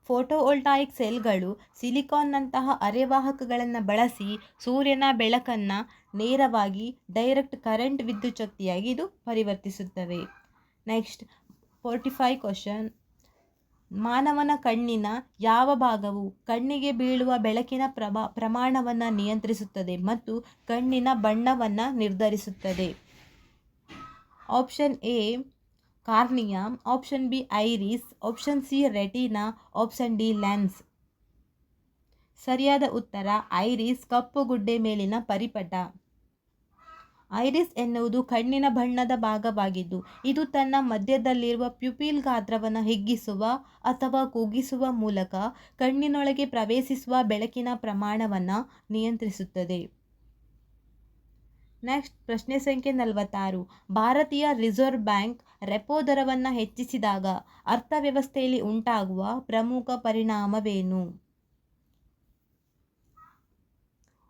ಫೋಟೋವೋಲ್ಟಾಯಿಕ್ ಸೆಲ್ಗಳು ಸಿಲಿಕಾನ್ನಂತಹ ಅರೆವಾಹಕಗಳನ್ನು ಬಳಸಿ ಸೂರ್ಯನ ಬೆಳಕನ್ನು ನೇರವಾಗಿ ಡೈರೆಕ್ಟ್ ಕರೆಂಟ್ ವಿದ್ಯುತ್ ಶಕ್ತಿಯಾಗಿ ಇದು ಪರಿವರ್ತಿಸುತ್ತವೆ. Next 45 question. ಮಾನವನ ಕಣ್ಣಿನ ಯಾವ ಭಾಗವು ಕಣ್ಣಿಗೆ ಬೀಳುವ ಬೆಳಕಿನ ಪ್ರಮಾಣವನ್ನು ನಿಯಂತ್ರಿಸುತ್ತದೆ ಮತ್ತು ಕಣ್ಣಿನ ಬಣ್ಣವನ್ನು ನಿರ್ಧರಿಸುತ್ತದೆ? Option A cornea, option B iris, option C retina, option D lens. ಸರಿಯಾದ ಉತ್ತರ ಐರಿಸ್, ಕಪ್ಪು ಗುಡ್ಡೆ ಮೇಲಿನ ಪರಿಪಟ. ಐರಿಸ್ ಎನ್ನುವುದು ಕಣ್ಣಿನ ಬಣ್ಣದ ಭಾಗವಾಗಿದ್ದು ಇದು ತನ್ನ ಮಧ್ಯದಲ್ಲಿರುವ ಪ್ಯುಪಿಲ್ ಗಾತ್ರವನ್ನು ಹಿಗ್ಗಿಸುವ ಅಥವಾ ಕುಗ್ಗಿಸುವ ಮೂಲಕ ಕಣ್ಣಿನೊಳಗೆ ಪ್ರವೇಶಿಸುವ ಬೆಳಕಿನ ಪ್ರಮಾಣವನ್ನು ನಿಯಂತ್ರಿಸುತ್ತದೆ. ನೆಕ್ಸ್ಟ್ ಪ್ರಶ್ನೆ ಸಂಖ್ಯೆ 46. ಭಾರತೀಯ ರಿಸರ್ವ್ ಬ್ಯಾಂಕ್ ರೆಪೋ ದರವನ್ನು ಹೆಚ್ಚಿಸಿದಾಗ ಅರ್ಥವ್ಯವಸ್ಥೆಯಲ್ಲಿ ಉಂಟಾಗುವ ಪ್ರಮುಖ ಪರಿಣಾಮವೇನು?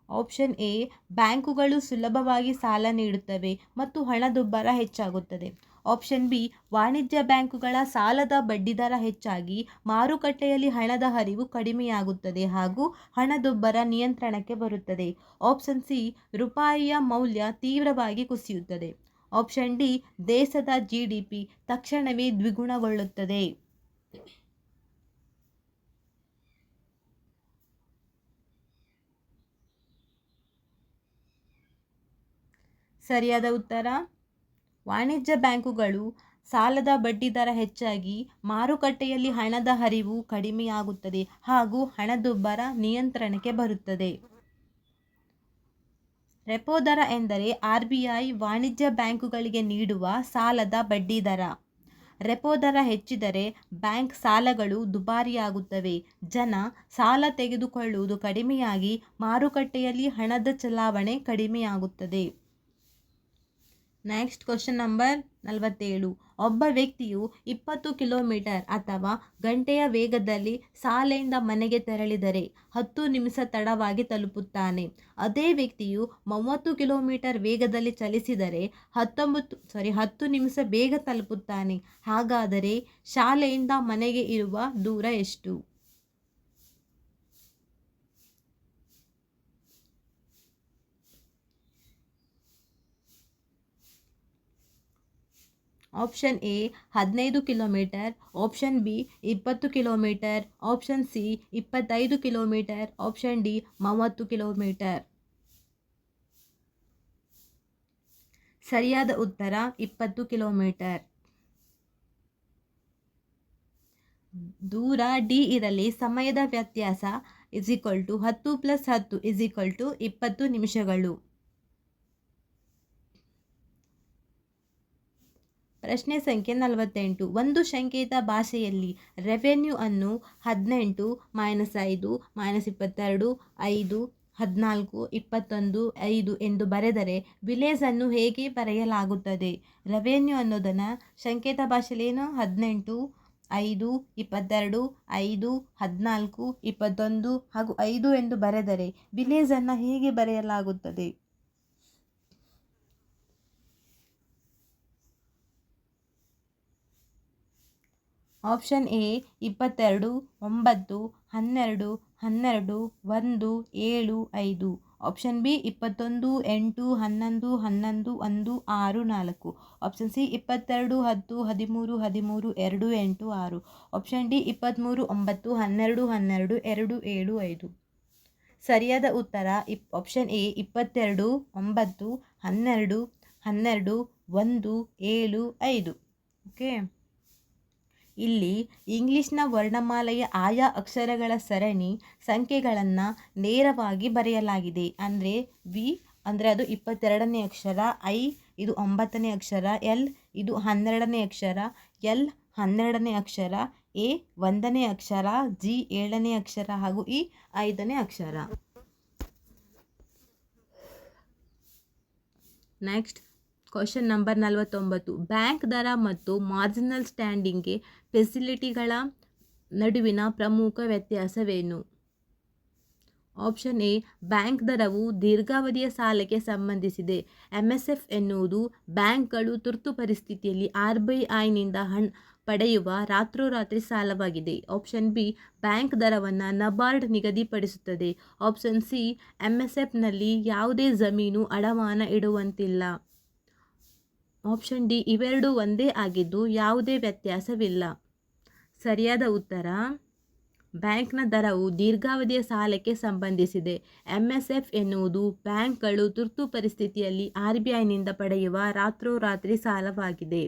ಆಪ್ಷನ್ ಎ ಬ್ಯಾಂಕುಗಳು ಸುಲಭವಾಗಿ ಸಾಲ ನೀಡುತ್ತವೆ ಮತ್ತು ಹಣದುಬ್ಬರ ಹೆಚ್ಚಾಗುತ್ತದೆ. ಆಪ್ಷನ್ ಬಿ ವಾಣಿಜ್ಯ ಬ್ಯಾಂಕುಗಳ ಸಾಲದ ಬಡ್ಡಿದರ ಹೆಚ್ಚಾಗಿ ಮಾರುಕಟ್ಟೆಯಲ್ಲಿ ಹಣದ ಹರಿವು ಕಡಿಮೆಯಾಗುತ್ತದೆ ಹಾಗೂ ಹಣದುಬ್ಬರ ನಿಯಂತ್ರಣಕ್ಕೆ ಬರುತ್ತದೆ. ಆಪ್ಷನ್ ಸಿ ರೂಪಾಯಿಯ ಮೌಲ್ಯ ತೀವ್ರವಾಗಿ ಕುಸಿಯುತ್ತದೆ. ಆಪ್ಷನ್ ಡಿ ದೇಶದ GDP ತಕ್ಷಣವೇ ದ್ವಿಗುಣಗೊಳ್ಳುತ್ತದೆ. ಸರಿಯಾದ ಉತ್ತರ ವಾಣಿಜ್ಯ ಬ್ಯಾಂಕುಗಳು ಸಾಲದ ಬಡ್ಡಿದರ ಹೆಚ್ಚಾಗಿ ಮಾರುಕಟ್ಟೆಯಲ್ಲಿ ಹಣದ ಹರಿವು ಕಡಿಮೆಯಾಗುತ್ತದೆ ಹಾಗೂ ಹಣದುಬ್ಬರ ನಿಯಂತ್ರಣಕ್ಕೆ ಬರುತ್ತದೆ. ರೆಪೋ ದರ ಎಂದರೆ RBI ವಾಣಿಜ್ಯ ಬ್ಯಾಂಕುಗಳಿಗೆ ನೀಡುವ ಸಾಲದ ಬಡ್ಡಿದರ. ರೆಪೋ ದರ ಹೆಚ್ಚಿದರೆ ಬ್ಯಾಂಕ್ ಸಾಲಗಳು ದುಬಾರಿಯಾಗುತ್ತವೆ, ಜನ ಸಾಲ ತೆಗೆದುಕೊಳ್ಳುವುದು ಕಡಿಮೆಯಾಗಿ ಮಾರುಕಟ್ಟೆಯಲ್ಲಿ ಹಣದ ಚಲಾವಣೆ ಕಡಿಮೆಯಾಗುತ್ತದೆ. Next question number 47. ಒಬ್ಬ ವ್ಯಕ್ತಿಯು 20 ಕಿಲೋಮೀಟರ್ ಅಥವಾ ಗಂಟೆಯ ವೇಗದಲ್ಲಿ ಶಾಲೆಯಿಂದ ಮನೆಗೆ ತೆರಳಿದರೆ 10 ನಿಮಿಷ ತಡವಾಗಿ ತಲುಪುತ್ತಾನೆ. ಅದೇ ವ್ಯಕ್ತಿಯು 30 ಕಿಲೋಮೀಟರ್ ವೇಗದಲ್ಲಿ ಚಲಿಸಿದರೆ 10 ನಿಮಿಷ ಬೇಗ ತಲುಪುತ್ತಾನೆ. ಹಾಗಾದರೆ ಶಾಲೆಯಿಂದ ಮನೆಗೆ ಇರುವ ದೂರ ಎಷ್ಟು? Option A 15 kilometre, option B 20 kilometre, option C 25 kilometre, option D 30 kilometre. ಸರಿಯಾದ ಉತ್ತರ 20 ಕಿಲೋಮೀಟರ್. ದೂರ ಡಿ ಇರಲಿ, ಸಮಯದ ವ್ಯತ್ಯಾಸ = 10 + 10 = 20 ನಿಮಿಷಗಳು. ಪ್ರಶ್ನೆ ಸಂಖ್ಯೆ 48. ಒಂದು ಸಂಕೇತ ಭಾಷೆಯಲ್ಲಿ ರೆವೆನ್ಯೂ ಅನ್ನು 18 - 5 - 22 5 14 21 5 ಎಂದು ಬರೆದರೆ ವಿಲೇಜ್ ಅನ್ನು ಹೇಗೆ ಬರೆಯಲಾಗುತ್ತದೆ? ರೆವೆನ್ಯೂ ಅನ್ನೋದನ್ನು ಸಂಕೇತ ಭಾಷೆಯಲ್ಲಿ 18 5 22 5 14 21 ಹಾಗೂ 5 ಎಂದು ಬರೆದರೆ ವಿಲೇಜ್ ಅನ್ನು ಹೇಗೆ ಬರೆಯಲಾಗುತ್ತದೆ? Option A 22 9 12 12 1 7 5, option B 21 8 11 11 1 6 4, option C 22 10 13 13 2 8 6, option D 23 9 12 12 2 7 5. ಸರಿಯಾದ ಉತ್ತರ ಆಪ್ಷನ್ ಎ 22 9 12 12 1 7 5. ಓಕೆ, ಇಲ್ಲಿ ಇಂಗ್ಲಿಷ್ನ ವರ್ಣಮಾಲೆಯ ಆಯಾ ಅಕ್ಷರಗಳ ಸರಣಿ ಸಂಖ್ಯೆಗಳನ್ನು ನೇರವಾಗಿ ಬರೆಯಲಾಗಿದೆ. ಅಂದರೆ ವಿ ಅಂದರೆ ಅದು 22ನೇ ಅಕ್ಷರ, ಐ ಇದು 9ನೇ ಅಕ್ಷರ, ಎಲ್ ಇದು 12ನೇ ಅಕ್ಷರ, ಎಲ್ 12ನೇ ಅಕ್ಷರ, ಎ 1ನೇ ಅಕ್ಷರ, ಜಿ 7ನೇ ಅಕ್ಷರ ಹಾಗೂ ಇ 5ನೇ ಅಕ್ಷರ. Next question number 49. ಬ್ಯಾಂಕ್ ದರ ಮತ್ತು ಮಾರ್ಜಿನಲ್ ಸ್ಟ್ಯಾಂಡಿಂಗ್ ಫೆಸಿಲಿಟಿಗಳ ನಡುವಿನ ಪ್ರಮುಖ ವ್ಯತ್ಯಾಸವೇನು? ಆಪ್ಷನ್ ಎ ಬ್ಯಾಂಕ್ ದರವು ದೀರ್ಘಾವಧಿಯ ಸಾಲಕ್ಕೆ ಸಂಬಂಧಿಸಿದೆ. MSF ಎನ್ನುವುದು ಬ್ಯಾಂಕ್ಗಳು ತುರ್ತು ಪರಿಸ್ಥಿತಿಯಲ್ಲಿ RBIನಿಂದ ಪಡೆಯುವ ರಾತ್ರೋರಾತ್ರಿ ಸಾಲವಾಗಿದೆ. ಆಪ್ಷನ್ ಬಿ ಬ್ಯಾಂಕ್ ದರವನ್ನು ನಬಾರ್ಡ್ ನಿಗದಿಪಡಿಸುತ್ತದೆ. ಆಪ್ಷನ್ ಸಿ MSFನಲ್ಲಿ ಯಾವುದೇ ಜಮೀನು ಅಡಮಾನ ಇಡುವಂತಿಲ್ಲ. ಆಪ್ಷನ್ ಡಿ ಇವೆರಡೂ ಒಂದೇ ಆಗಿದ್ದು ಯಾವುದೇ ವ್ಯತ್ಯಾಸವಿಲ್ಲ. ಸರಿಯಾದ ಉತ್ತರ ಬ್ಯಾಂಕ್ನ ದರವು ದೀರ್ಘಾವಧಿಯ ಸಾಲಕ್ಕೆ ಸಂಬಂಧಿಸಿದೆ. MSF ಎನ್ನುವುದು ಬ್ಯಾಂಕ್ಗಳು ತುರ್ತು ಪರಿಸ್ಥಿತಿಯಲ್ಲಿ RBIನಿಂದ ಪಡೆಯುವ ರಾತ್ರೋರಾತ್ರಿ ಸಾಲವಾಗಿದೆ.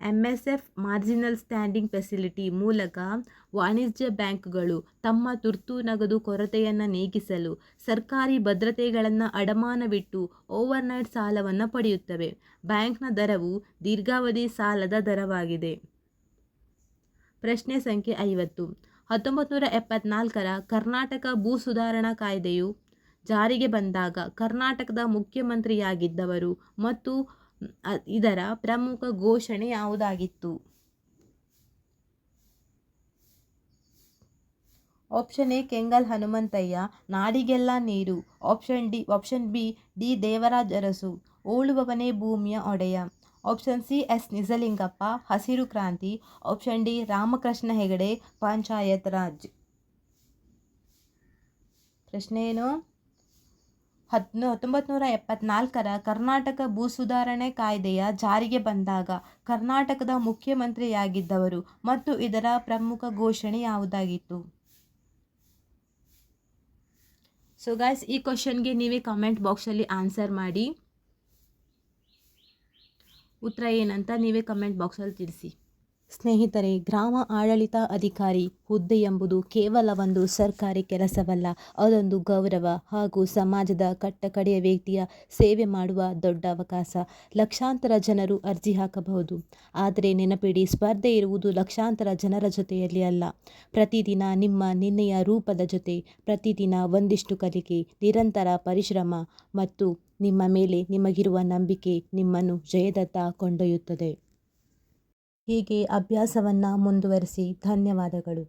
MSF ಮಾರ್ಜಿನಲ್ ಸ್ಟ್ಯಾಂಡಿಂಗ್ ಫೆಸಿಲಿಟಿ ಮೂಲಕ ವಾಣಿಜ್ಯ ಬ್ಯಾಂಕ್ಗಳು ತಮ್ಮ ತುರ್ತು ನಗದು ಕೊರತೆಯನ್ನು ನೀಗಿಸಲು ಸರ್ಕಾರಿ ಭದ್ರತೆಗಳನ್ನು ಅಡಮಾನವಿಟ್ಟು ಓವರ್ನೈಟ್ ಸಾಲವನ್ನು ಪಡೆಯುತ್ತವೆ. ಬ್ಯಾಂಕ್ನ ದರವು ದೀರ್ಘಾವಧಿ ಸಾಲದ ದರವಾಗಿದೆ. ಪ್ರಶ್ನೆ ಸಂಖ್ಯೆ 50. 1974ರ ಕರ್ನಾಟಕ ಭೂ ಸುಧಾರಣಾ ಕಾಯ್ದೆಯು ಜಾರಿಗೆ ಬಂದಾಗ ಕರ್ನಾಟಕದ ಮುಖ್ಯಮಂತ್ರಿಯಾಗಿದ್ದವರು ಮತ್ತು ಇದರ ಪ್ರಮುಖ ಘೋಷಣೆ ಯಾವುದಾಗಿತ್ತು? ಆಪ್ಷನ್ ಎ ಕೆಂಗಲ್ ಹನುಮಂತಯ್ಯ, ನಾಡಿಗೆಲ್ಲ ನೀರು. Option B D Devaraja Urs, ಉಳುವವನೇ ಭೂಮಿಯ ಒಡೆಯ. ಆಪ್ಷನ್ ಸಿ ಎಸ್ ನಿಜಲಿಂಗಪ್ಪ, ಹಸಿರು ಕ್ರಾಂತಿ. Option D Ramakrishna Hegde, Panchayat Raj. ಪ್ರಶ್ನೆ ಏನು? 1974ರ ಕರ್ನಾಟಕ ಭೂ ಸುಧಾರಣೆ ಕಾಯ್ದೆಯ ಜಾರಿಗೆ ಬಂದಾಗ ಕರ್ನಾಟಕದ ಮುಖ್ಯಮಂತ್ರಿಯಾಗಿದ್ದವರು ಮತ್ತು ಇದರ ಪ್ರಮುಖ ಘೋಷಣೆ ಯಾವುದಾಗಿತ್ತು? ಸೊ ಗಾಯ್ಸ್, ಈ ಕ್ವಶನ್ಗೆ ನೀವೇ ಕಾಮೆಂಟ್ ಬಾಕ್ಸಲ್ಲಿ ಆನ್ಸರ್ ಮಾಡಿ. ಉತ್ತರ ಏನಂತ ನೀವೇ ಕಮೆಂಟ್ ಬಾಕ್ಸಲ್ಲಿ ತಿಳಿಸಿ. ಸ್ನೇಹಿತರೆ, ಗ್ರಾಮ ಆಡಳಿತ ಅಧಿಕಾರಿ ಹುದ್ದೆ ಎಂಬುದು ಕೇವಲ ಒಂದು ಸರ್ಕಾರಿ ಕೆಲಸವಲ್ಲ, ಅದೊಂದು ಗೌರವ ಹಾಗೂ ಸಮಾಜದ ಕಟ್ಟಕಡೆಯ ವ್ಯಕ್ತಿಯ ಸೇವೆ ಮಾಡುವ ದೊಡ್ಡ ಅವಕಾಶ. ಲಕ್ಷಾಂತರ ಜನರು ಅರ್ಜಿ ಹಾಕಬಹುದು, ಆದರೆ ನೆನಪಿಡಿ, ಸ್ಪರ್ಧೆ ಇರುವುದು ಲಕ್ಷಾಂತರ ಜನರ ಜೊತೆಯಲ್ಲಿ ಅಲ್ಲ, ಪ್ರತಿದಿನ ನಿನ್ನೆಯ ರೂಪದ ಜೊತೆ. ಪ್ರತಿದಿನ ಒಂದಿಷ್ಟು ಕಲಿಕೆ, ನಿರಂತರ ಪರಿಶ್ರಮ ಮತ್ತು ನಿಮ್ಮ ಮೇಲೆ ನಿಮಗಿರುವ ನಂಬಿಕೆ ನಿಮ್ಮನ್ನು ಜಯದತ್ತ ಕೊಂಡೊಯ್ಯುತ್ತದೆ. ಹೀಗೆ ಅಭ್ಯಾಸವನ್ನು ಮುಂದುವರಿಸಿ. ಧನ್ಯವಾದಗಳು.